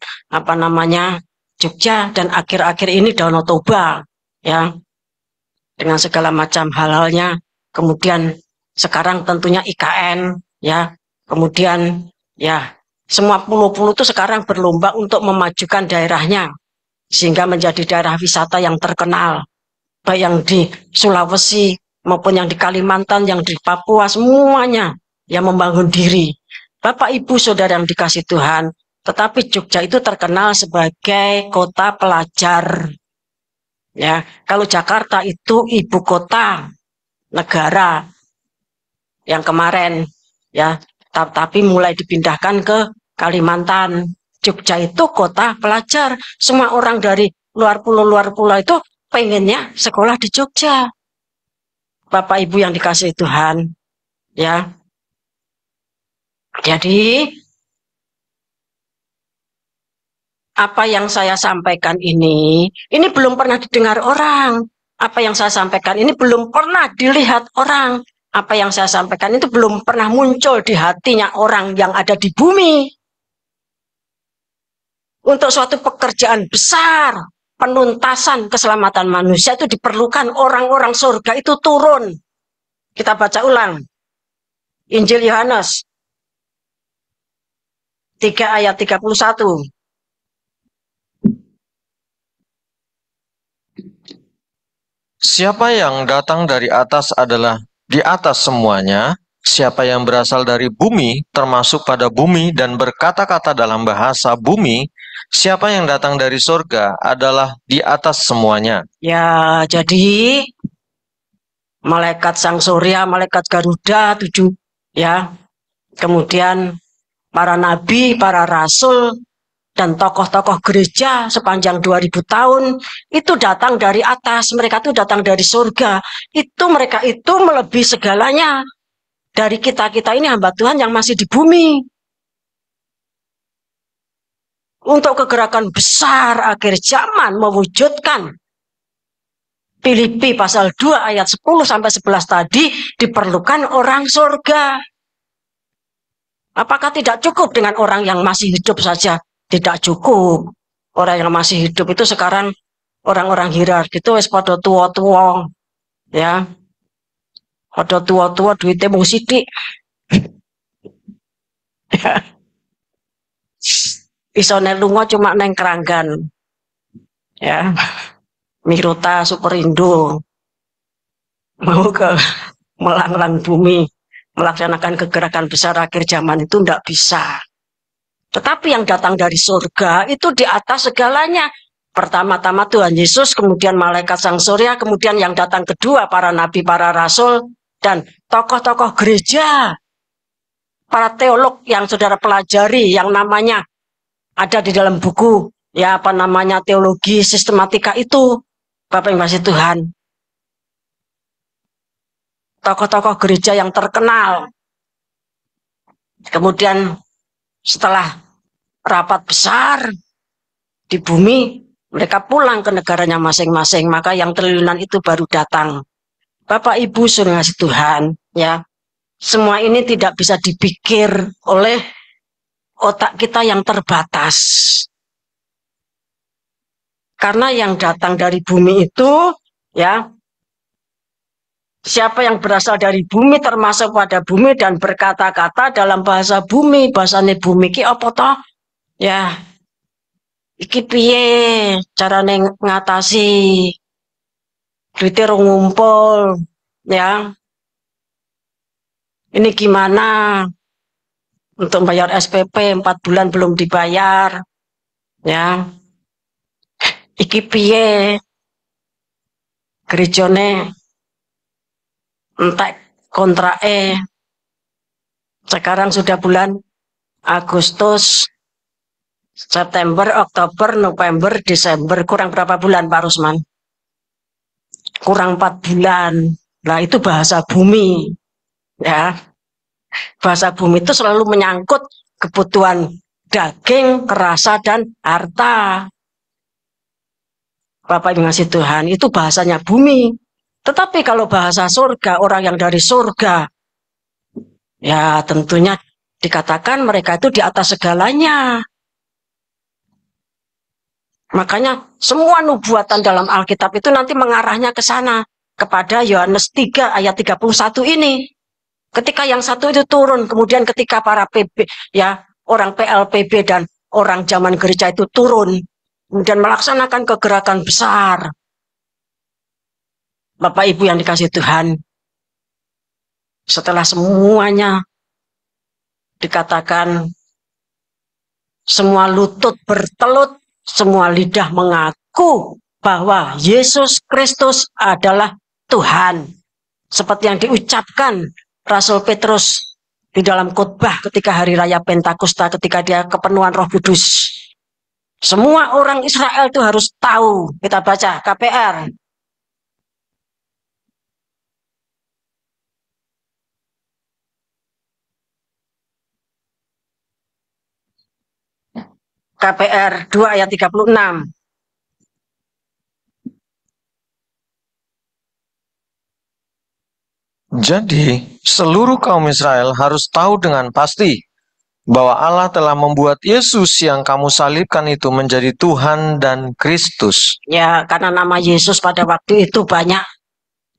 Jogja, dan akhir-akhir ini Danau Toba, ya, dengan segala macam hal-halnya. Kemudian sekarang tentunya IKN, ya, kemudian ya semua pulau-pulau itu sekarang berlomba untuk memajukan daerahnya sehingga menjadi daerah wisata yang terkenal, baik yang di Sulawesi maupun yang di Kalimantan, yang di Papua, semuanya yang membangun diri. Bapak Ibu Saudara yang dikasih Tuhan, tetapi Jogja itu terkenal sebagai kota pelajar. Ya, kalau Jakarta itu ibu kota negara yang kemarin, ya, tapi mulai dipindahkan ke Kalimantan. Jogja itu kota pelajar. Semua orang dari luar pulau itu pengennya sekolah di Jogja. Bapak Ibu yang dikasih Tuhan, ya. Jadi apa yang saya sampaikan ini belum pernah didengar orang. Apa yang saya sampaikan ini belum pernah dilihat orang. Apa yang saya sampaikan itu belum pernah muncul di hatinya orang yang ada di bumi. Untuk suatu pekerjaan besar, penuntasan keselamatan manusia itu diperlukan orang-orang surga itu turun. Kita baca ulang. Injil Yohanes 3 ayat 31. Siapa yang datang dari atas adalah di atas semuanya, Siapa yang berasal dari bumi, termasuk pada bumi dan berkata-kata dalam bahasa bumi, siapa yang datang dari surga adalah di atas semuanya. Ya, jadi malaikat Sang Surya, malaikat Garuda, 7, ya. Kemudian para nabi, para rasul, dan tokoh-tokoh gereja sepanjang 2000 tahun itu datang dari atas. Mereka itu datang dari surga. Mereka itu melebihi segalanya dari kita-kita ini hamba Tuhan yang masih di bumi. Untuk kegerakan besar akhir zaman mewujudkan Filipi pasal 2 ayat 10 sampai 11 tadi diperlukan orang surga. Apakah tidak cukup dengan orang yang masih hidup saja? Tidak cukup. Orang yang masih hidup itu sekarang orang-orang hierarki itu wis pada tua-tua, ya. Pada tua-tua duitnya mung sithik. Ya. Isone lunga cuma neng Keranggan. Ya. Miruta Superindo. Mau ke melanglang bumi melaksanakan kegerakan besar akhir zaman itu tidak bisa. Tetapi yang datang dari surga itu di atas segalanya. Pertama-tama Tuhan Yesus, kemudian malaikat Sang Surya, kemudian yang datang kedua para nabi, para rasul, dan tokoh-tokoh gereja. Para teolog yang saudara pelajari, yang namanya ada di dalam buku, ya apa namanya teologi sistematika itu, Bapak yang kasih Tuhan. Tokoh-tokoh gereja yang terkenal. Kemudian setelah rapat besar di bumi, mereka pulang ke negaranya masing-masing. Maka yang triliunan itu baru datang. Bapak Ibu suruh ngasih Tuhan, ya. Semua ini tidak bisa dipikir oleh otak kita yang terbatas. Karena yang datang dari bumi itu, ya, siapa yang berasal dari bumi termasuk pada bumi dan berkata-kata dalam bahasa bumi, bahasane bumi ki apa toh? Ya, iki piye carane ngatasi duitnya rong ngumpul, ya. Ini gimana untuk bayar SPP 4 bulan belum dibayar, ya. Iki piye gerejone entek kontrake. Sekarang sudah bulan Agustus, September, Oktober, November, Desember, kurang berapa bulan Pak Rusman? Kurang 4 bulan. Nah itu bahasa bumi, ya. Bahasa bumi itu selalu menyangkut kebutuhan daging, rasa, dan harta. Bapak yang ngasih Tuhan, itu bahasanya bumi. Tetapi kalau bahasa surga, orang yang dari surga, ya tentunya dikatakan mereka itu di atas segalanya. Makanya semua nubuatan dalam Alkitab itu nanti mengarahnya ke sana. Kepada Yohanes 3 ayat 31 ini. Ketika yang satu itu turun, kemudian ketika para PB, ya orang PLPB dan orang zaman gereja itu turun, kemudian melaksanakan kegerakan besar. Bapak Ibu yang dikasih Tuhan, setelah semuanya dikatakan, semua lutut bertelut, semua lidah mengaku bahwa Yesus Kristus adalah Tuhan. Seperti yang diucapkan Rasul Petrus di dalam khotbah ketika hari raya Pentakosta, ketika dia kepenuhan Roh Kudus. Semua orang Israel itu harus tahu. Kita baca KPR. KPR 2 ayat 36. Jadi, seluruh kaum Israel harus tahu dengan pasti bahwa Allah telah membuat Yesus yang kamu salibkan itu menjadi Tuhan dan Kristus. Ya, karena nama Yesus pada waktu itu banyak.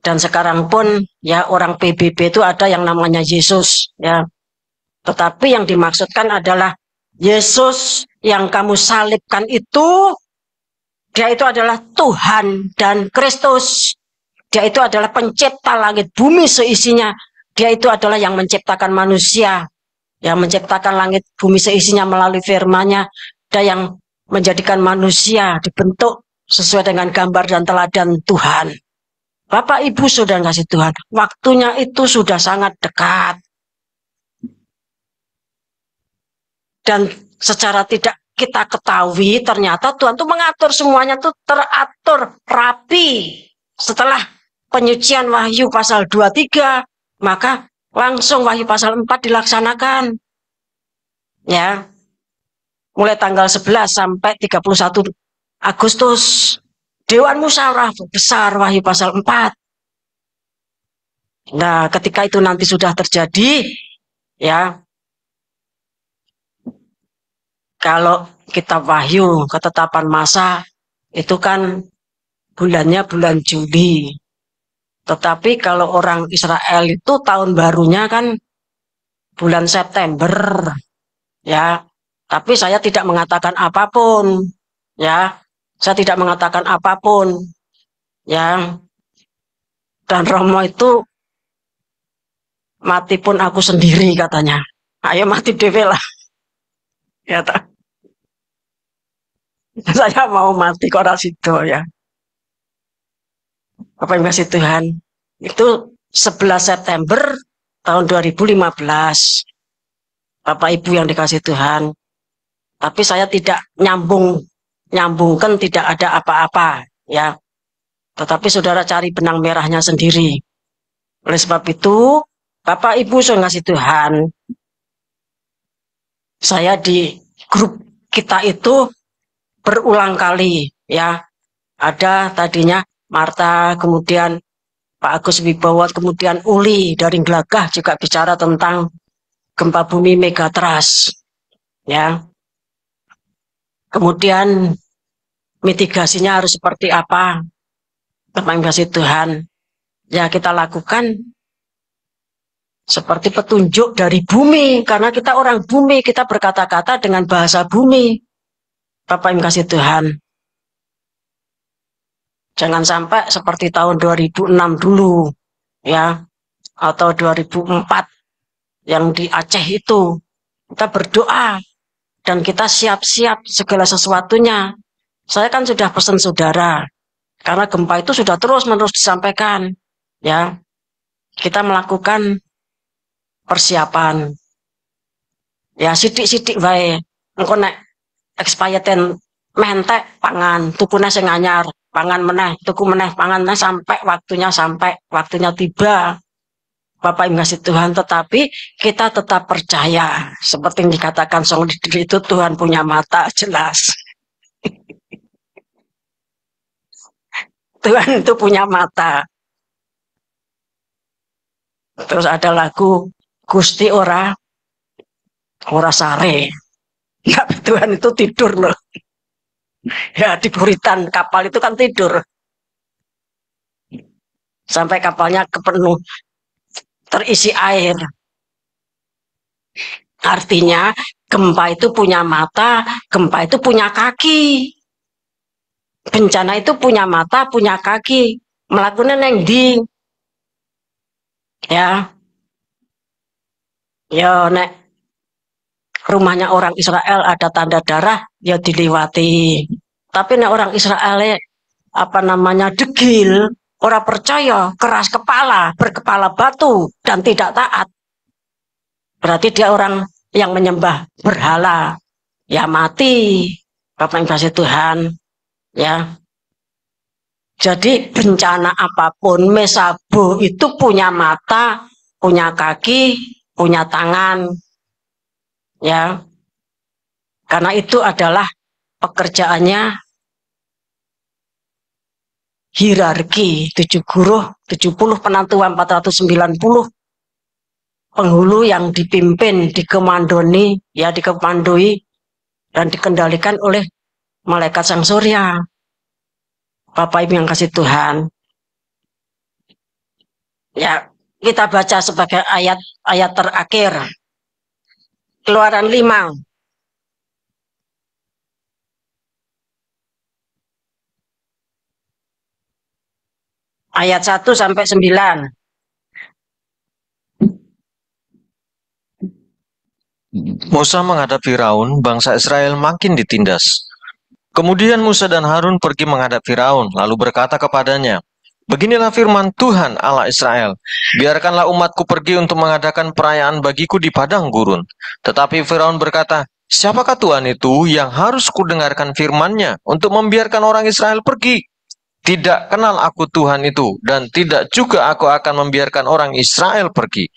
Dan sekarang pun ya orang PBB itu ada yang namanya Yesus. Ya. Tetapi yang dimaksudkan adalah Yesus yang kamu salibkan itu, dia itu adalah Tuhan dan Kristus. Dia itu adalah pencipta langit bumi seisinya. Dia itu adalah yang menciptakan manusia, yang menciptakan langit bumi seisinya melalui firman-Nya, dan yang menjadikan manusia dibentuk sesuai dengan gambar dan teladan Tuhan. Bapak Ibu sudah kasih Tuhan, waktunya itu sudah sangat dekat. Dan secara tidak kita ketahui, ternyata Tuhan tuh mengatur semuanya tuh teratur rapi. Setelah penyucian Wahyu pasal 23, maka langsung Wahyu pasal 4 dilaksanakan. Ya. Mulai tanggal 11 sampai 31 Agustus. Dewan Musyawarah Besar Wahyu pasal 4. Nah, ketika itu nanti sudah terjadi, ya, kalau kita Wahyu ketetapan masa itu kan bulannya bulan Juli. Tetapi kalau orang Israel itu tahun barunya kan bulan September, ya. Tapi saya tidak mengatakan apapun, ya. Saya tidak mengatakan apapun, ya. Dan Romo itu mati pun aku sendiri katanya. Ayo mati dewe lah. Ya, saya mau mati kok situ ya. Apa yang kasih Tuhan? Itu 11 September tahun 2015. Bapak Ibu yang dikasih Tuhan. Tapi saya tidak nyambungkan tidak ada apa-apa ya. Tetapi saudara cari benang merahnya sendiri. Oleh sebab itu, Bapak Ibu yang kasih Tuhan, saya di grup kita itu berulang kali ya. Ada tadinya Marta, kemudian Pak Agus Wibowo, kemudian Uli dari Glagah juga bicara tentang gempa bumi megatrust. Ya. Kemudian mitigasinya harus seperti apa? Terima kasih Tuhan. Ya kita lakukan seperti petunjuk dari bumi. Karena kita orang bumi, kita berkata-kata dengan bahasa bumi. Bapak yang kasih Tuhan. Jangan sampai seperti tahun 2006 dulu. Ya. Atau 2004 yang di Aceh itu. Kita berdoa. Dan kita siap-siap segala sesuatunya. Saya kan sudah pesan saudara. Karena gempa itu sudah terus-menerus disampaikan. Ya. Kita melakukan persiapan. Ya sidik-sidik wae. Engko nek expired mentek pangan, tukune sing anyar, pangan meneh, tuku meneh, pangan meneh sampai waktunya tiba. Bapak yang ngasih Tuhan, tetapi kita tetap percaya. Seperti yang dikatakan song leader itu, Tuhan punya mata, jelas. Tuhan itu punya mata. Terus ada lagu, Gusti ora sare. Ya, Tuhan itu tidur loh. Ya, di buritan kapal itu kan tidur. Sampai kapalnya kepenuh, terisi air. Artinya gempa itu punya mata, gempa itu punya kaki. Bencana itu punya mata, punya kaki. Melakukan neng di. Ya. Ya nek rumahnya orang Israel ada tanda darah, ya dilewati. Tapi nek orang Israel apa namanya degil, orang percaya, keras kepala, berkepala batu dan tidak taat. Berarti dia orang yang menyembah berhala. Ya mati. Bapak yang kasih Tuhan. Ya. Jadi bencana apapun, Mesabo itu punya mata, punya kaki, punya tangan. Ya. Karena itu adalah pekerjaannya hierarki 7 guru, 70 penantuan 490 penghulu yang dipimpin, dikemandoi dan dikendalikan oleh malaikat sang surya. Bapak Ibu yang kasih Tuhan. Ya, kita baca sebagai ayat terakhir. Keluaran 5. Ayat 1 sampai 9. Musa menghadap Firaun, bangsa Israel makin ditindas. Kemudian Musa dan Harun pergi menghadap Firaun, lalu berkata kepadanya, "Beginilah firman Tuhan Allah Israel, biarkanlah umatku pergi untuk mengadakan perayaan bagiku di padang gurun." Tetapi Firaun berkata, "Siapakah Tuhan itu yang harus kudengarkan firman-Nya untuk membiarkan orang Israel pergi? Tidak kenal aku Tuhan itu, dan tidak juga aku akan membiarkan orang Israel pergi."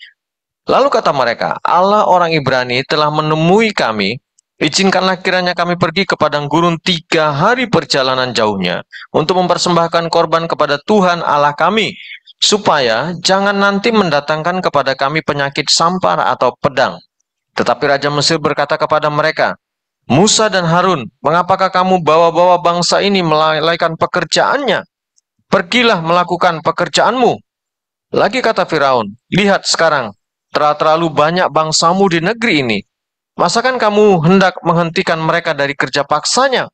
Lalu kata mereka, "Allah orang Ibrani telah menemui kami. Izinkanlah kiranya kami pergi ke padang gurun 3 hari perjalanan jauhnya untuk mempersembahkan korban kepada Tuhan Allah kami, supaya jangan nanti mendatangkan kepada kami penyakit sampar atau pedang." Tetapi Raja Mesir berkata kepada mereka, "Musa dan Harun, mengapakah kamu bawa-bawa bangsa ini melalaikan pekerjaannya? Pergilah melakukan pekerjaanmu." Lagi kata Firaun, "Lihat sekarang, telah terlalu banyak bangsamu di negeri ini. Masakan kamu hendak menghentikan mereka dari kerja paksanya?"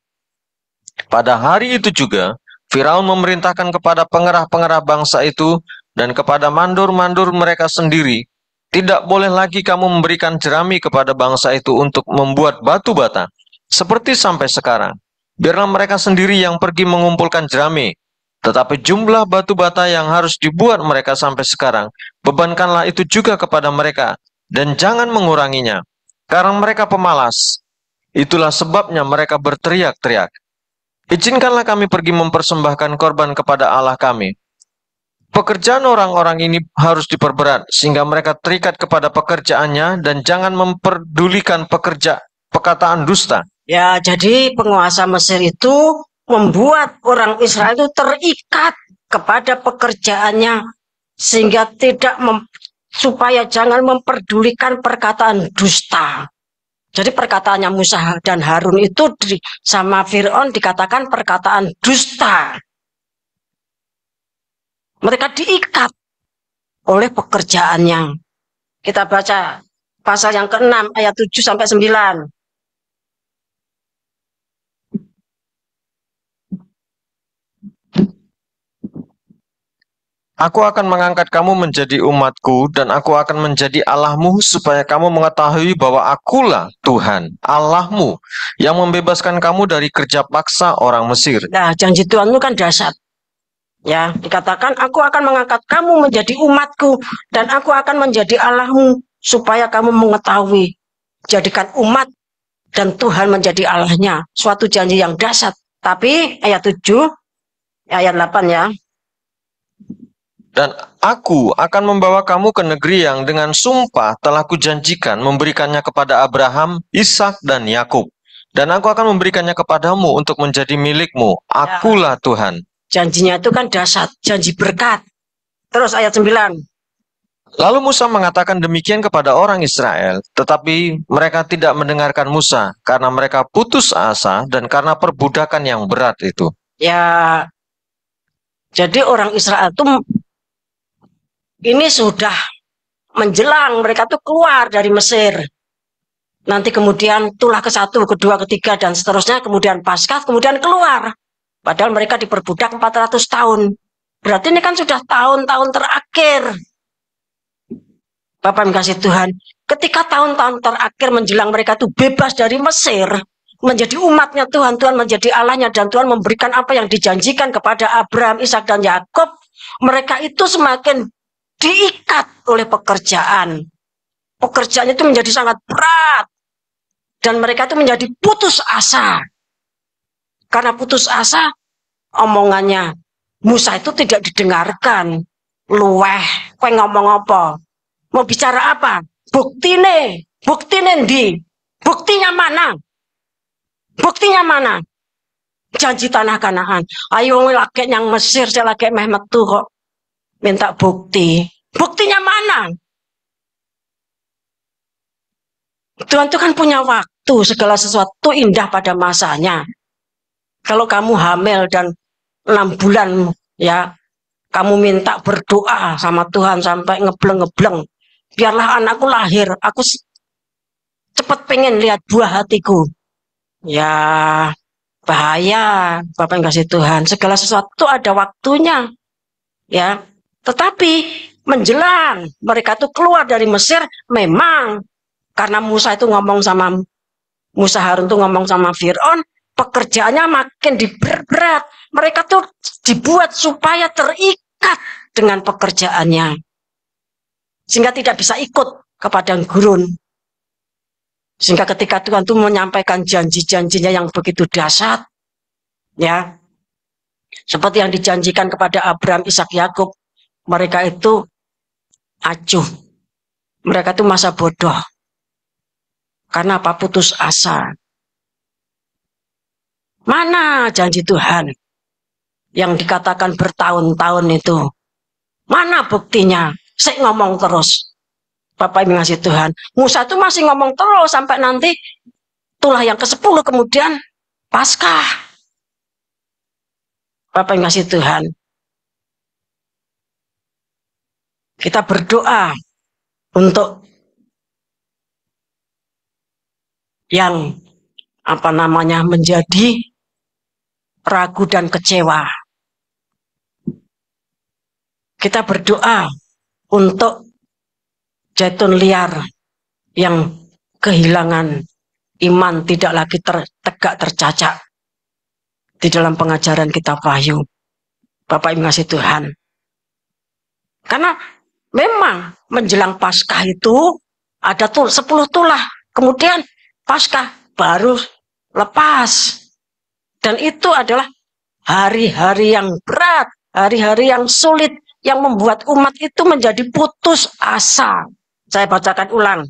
Pada hari itu juga, Firaun memerintahkan kepada pengerah-pengerah bangsa itu dan kepada mandor-mandor mereka sendiri, "Tidak boleh lagi kamu memberikan jerami kepada bangsa itu untuk membuat batu bata, seperti sampai sekarang. Biarlah mereka sendiri yang pergi mengumpulkan jerami. Tetapi jumlah batu bata yang harus dibuat mereka sampai sekarang, bebankanlah itu juga kepada mereka, dan jangan menguranginya, karena mereka pemalas. Itulah sebabnya mereka berteriak-teriak, 'Izinkanlah kami pergi mempersembahkan korban kepada Allah kami.' Pekerjaan orang-orang ini harus diperberat, sehingga mereka terikat kepada pekerjaannya dan jangan memperdulikan perkataan dusta." Ya, jadi penguasa Mesir itu membuat orang Israel itu terikat kepada pekerjaannya sehingga supaya jangan memperdulikan perkataan dusta. Jadi perkataannya Musa dan Harun itu sama Firaun dikatakan perkataan dusta. Mereka diikat oleh pekerjaannya. Kita baca pasal yang ke-6 ayat 7 sampai 9. "Aku akan mengangkat kamu menjadi umatku, dan aku akan menjadi Allahmu, supaya kamu mengetahui bahwa akulah Tuhan, Allahmu, yang membebaskan kamu dari kerja paksa orang Mesir." Nah, janji Tuhan itu kan dahsyat. Ya, dikatakan, "Aku akan mengangkat kamu menjadi umatku, dan aku akan menjadi Allahmu, supaya kamu mengetahui." Jadikan umat dan Tuhan menjadi Allahnya. Suatu janji yang dahsyat. Tapi ayat 7, ayat 8 ya. "Dan aku akan membawa kamu ke negeri yang dengan sumpah telah kujanjikan memberikannya kepada Abraham, Ishak, dan Yakub. Dan aku akan memberikannya kepadamu untuk menjadi milikmu. Akulah Tuhan." Janjinya itu kan dahsyat, janji berkat. Terus ayat 9. Lalu Musa mengatakan demikian kepada orang Israel, tetapi mereka tidak mendengarkan Musa, karena mereka putus asa dan karena perbudakan yang berat itu. Ya, jadi orang Israel itu ini sudah menjelang mereka tuh keluar dari Mesir. Nanti kemudian tulah ke-1, kedua, ketiga, dan seterusnya, kemudian Paskah, kemudian keluar. Padahal mereka diperbudak 400 tahun. Berarti ini kan sudah tahun-tahun terakhir. Bapak yang kasih Tuhan, ketika tahun-tahun terakhir menjelang mereka itu bebas dari Mesir, menjadi umatnya Tuhan, Tuhan menjadi Allahnya, dan Tuhan memberikan apa yang dijanjikan kepada Abraham, Ishak, dan Yakub, mereka itu semakin diikat oleh pekerjaan. Pekerjaan itu menjadi sangat berat. Dan mereka itu menjadi putus asa. Karena putus asa, omongannya Musa itu tidak didengarkan. Luweh, kowe ngomong apa? Mau bicara apa? Buktinya ndi? Buktinya mana? Buktinya mana? Janji tanah Kanaan. Ayo lagi yang Mesir, saya lagi meh metu kok. Minta bukti. Buktinya mana? Tuhan itu kan punya waktu, segala sesuatu indah pada masanya. Kalau kamu hamil dan 6 bulan, ya, kamu minta berdoa sama Tuhan sampai ngebleng-ngebleng. Biarlah anakku lahir, aku cepat pengen lihat buah hatiku. Ya, bahaya, Bapak yang kasih Tuhan. Segala sesuatu ada waktunya. Ya, tetapi menjelang mereka tuh keluar dari Mesir, memang Karena Musa Harun tuh ngomong sama Fir'aun, pekerjaannya makin diperberat. Mereka tuh dibuat supaya terikat dengan pekerjaannya. Sehingga tidak bisa ikut ke padang gurun. Sehingga ketika Tuhan tuh menyampaikan janji-janjinya yang begitu dahsyat, ya, seperti yang dijanjikan kepada Abraham, Ishak, Yakub, mereka itu acuh. Mereka itu masa bodoh. Karena apa? Putus asa. Mana janji Tuhan yang dikatakan bertahun-tahun itu? Mana buktinya? Saya ngomong terus. Bapak Ibu ngasih Tuhan. Musa itu masih ngomong terus sampai nanti itulah yang ke-10 kemudian Paskah. Bapak Ibu ngasih Tuhan. Kita berdoa untuk yang menjadi ragu dan kecewa. Kita berdoa untuk zaitun liar yang kehilangan iman, tidak lagi tegak tercacak di dalam pengajaran kitab Wahyu. Bapak Ibu ngasih Tuhan. Karena memang menjelang Paskah itu ada 10 tulah. Kemudian Paskah baru lepas. Dan itu adalah hari-hari yang berat, hari-hari yang sulit, yang membuat umat itu menjadi putus asa. Saya bacakan ulang.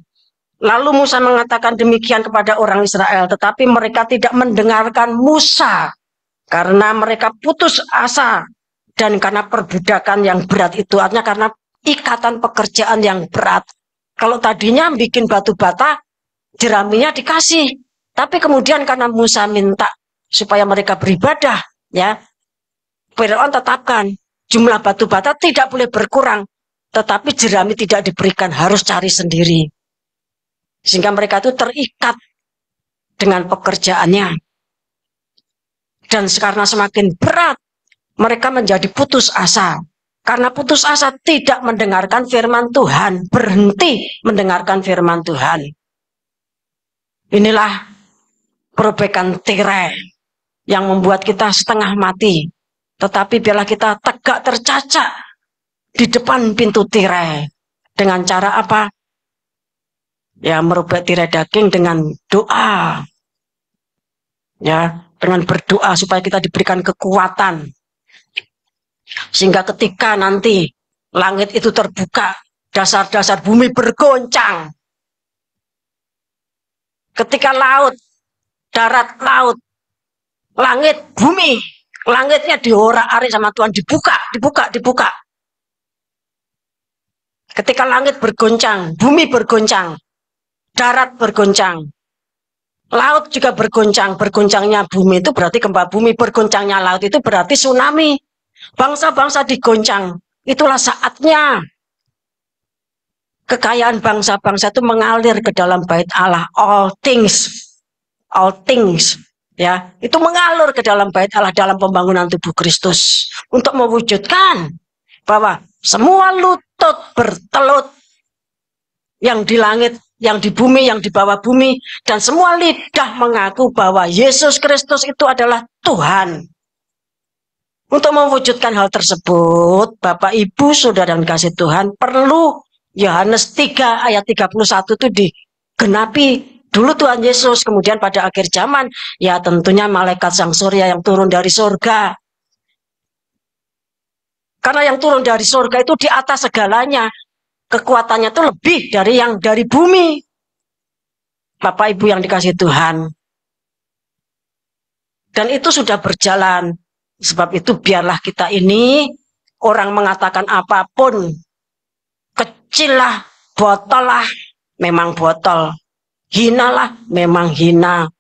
Lalu Musa mengatakan demikian kepada orang Israel, tetapi mereka tidak mendengarkan Musa karena mereka putus asa dan karena perbudakan yang berat itu, artinya karena ikatan pekerjaan yang berat. Kalau tadinya bikin batu bata, jeraminya dikasih, tapi kemudian karena Musa minta supaya mereka beribadah, ya, Fir'aun tetapkan jumlah batu bata tidak boleh berkurang, tetapi jerami tidak diberikan, harus cari sendiri. Sehingga mereka itu terikat dengan pekerjaannya. Dan karena semakin berat, mereka menjadi putus asa. Karena putus asa tidak mendengarkan firman Tuhan, berhenti mendengarkan firman Tuhan. Inilah perbaikan tirai yang membuat kita setengah mati. Tetapi biarlah kita tegak tercacak di depan pintu tirai. Dengan cara apa? Ya, merubah tirai daging dengan doa. Ya, dengan berdoa supaya kita diberikan kekuatan. Sehingga ketika nanti langit itu terbuka, dasar-dasar bumi bergoncang. Ketika laut, darat, laut, langit, bumi, langitnya diorak-arik sama Tuhan, dibuka. Ketika langit bergoncang, bumi bergoncang, darat bergoncang, laut juga bergoncang. Bergoncangnya bumi itu berarti gempa bumi, bergoncangnya laut itu berarti tsunami. Bangsa-bangsa digoncang. Itulah saatnya kekayaan bangsa-bangsa itu mengalir ke dalam bait Allah. All things, ya, itu mengalir ke dalam bait Allah dalam pembangunan tubuh Kristus untuk mewujudkan bahwa semua lutut bertelut yang di langit, yang di bumi, yang di bawah bumi, dan semua lidah mengaku bahwa Yesus Kristus itu adalah Tuhan. Untuk mewujudkan hal tersebut, Bapak, Ibu, Saudara dan kasih Tuhan, perlu Yohanes 3 ayat 31 itu digenapi. Dulu Tuhan Yesus, kemudian pada akhir zaman, ya tentunya malaikat sang surya yang turun dari surga. Karena yang turun dari surga itu di atas segalanya. Kekuatannya itu lebih dari yang dari bumi. Bapak Ibu yang dikasih Tuhan. Dan itu sudah berjalan. Sebab itu biarlah kita ini, orang mengatakan apapun, kecil lah, botol lah, memang botol. Hina lah, memang hina.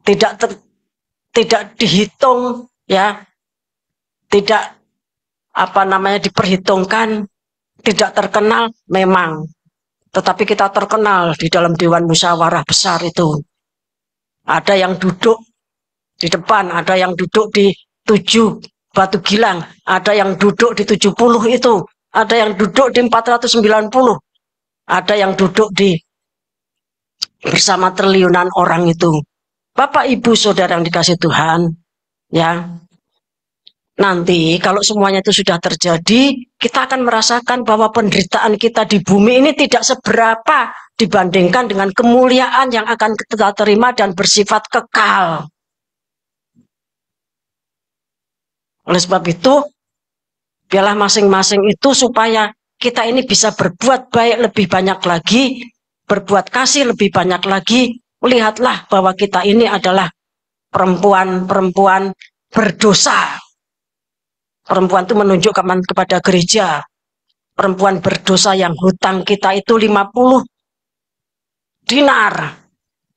Tidak dihitung, ya. Tidak diperhitungkan, tidak terkenal, memang. Tetapi kita terkenal di dalam Dewan Musyawarah Besar itu. Ada yang duduk di depan, ada yang duduk di 7 batu gilang, ada yang duduk di 70 itu, ada yang duduk di 490, Ada yang duduk bersama triliunan orang itu. Bapak, Ibu, Saudara yang dikasih Tuhan, ya. Nanti kalau semuanya itu sudah terjadi, kita akan merasakan bahwa penderitaan kita di bumi ini tidak seberapa dibandingkan dengan kemuliaan yang akan kita terima dan bersifat kekal. Oleh sebab itu, biarlah masing-masing itu supaya kita ini bisa berbuat baik lebih banyak lagi, berbuat kasih lebih banyak lagi. Lihatlah bahwa kita ini adalah perempuan-perempuan berdosa. Perempuan itu menunjuk kepada gereja. Perempuan berdosa yang hutang kita itu 50 dinar.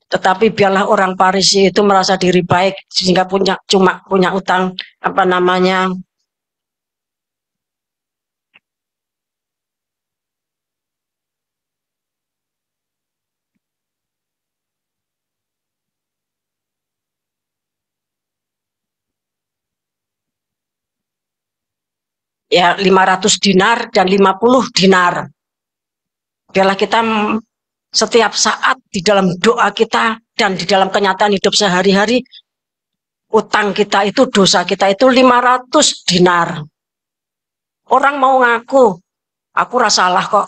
Tetapi biarlah orang Farisi itu merasa diri baik sehingga cuma punya utang ya 500 dinar dan 50 dinar. Biarlah kita setiap saat di dalam doa kita dan di dalam kenyataan hidup sehari-hari, utang kita itu, dosa kita itu 500 dinar. Orang mau ngaku, aku rasalah kok,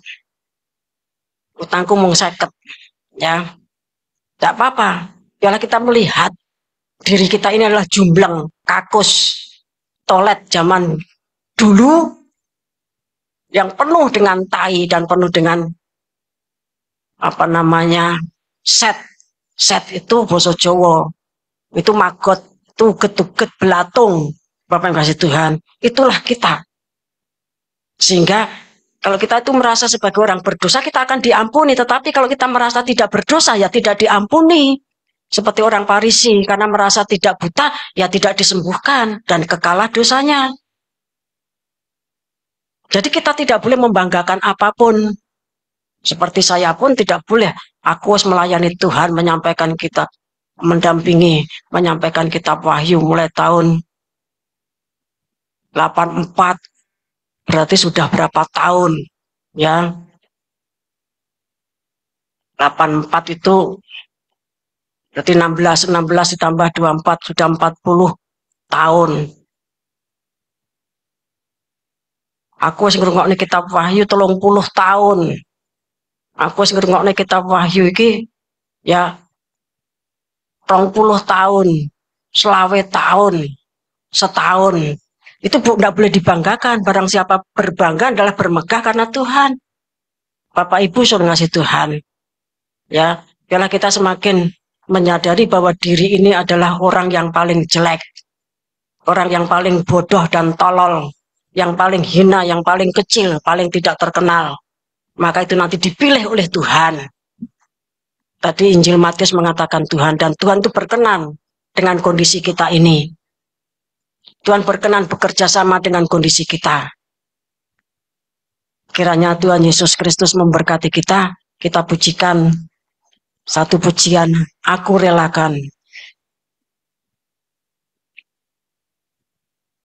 utangku mung 50, ya, tidak apa-apa. Biarlah kita melihat diri kita ini adalah jumbleng, kakus, toilet zaman dulu yang penuh dengan tai dan penuh dengan set itu basa Jawa, itu magot, itu uget-uget belatung. Bapak yang kasih Tuhan, itulah kita. Sehingga kalau kita itu merasa sebagai orang berdosa, kita akan diampuni. Tetapi kalau kita merasa tidak berdosa, ya tidak diampuni. Seperti orang Farisi, karena merasa tidak buta, ya tidak disembuhkan dan kekalah dosanya. Jadi kita tidak boleh membanggakan apapun. Seperti saya pun tidak boleh. Aku harus melayani Tuhan, menyampaikan kita, mendampingi, menyampaikan kitab Wahyu mulai tahun 84. Berarti sudah berapa tahun? Ya. 84 itu berarti 16 ditambah 24 sudah 40 tahun. Aku wis ngrungokne kitab Wahyu 30 tahun. Aku wis ngrungokne kitab Wahyu iki ya 20 tahun, 20 tahun, setahun. Itu tidak boleh dibanggakan. Barang siapa berbangga adalah bermegah karena Tuhan. Bapak Ibu sudah ngasih Tuhan. Ya, biarlah kita semakin menyadari bahwa diri ini adalah orang yang paling jelek. Orang yang paling bodoh dan tolol. Yang paling hina, yang paling kecil, paling tidak terkenal. Maka itu nanti dipilih oleh Tuhan. Tadi Injil Matius mengatakan Tuhan, dan Tuhan itu berkenan dengan kondisi kita ini. Tuhan berkenan bekerja sama dengan kondisi kita. Kiranya Tuhan Yesus Kristus memberkati kita. Kita pujikan satu pujian, aku relakan.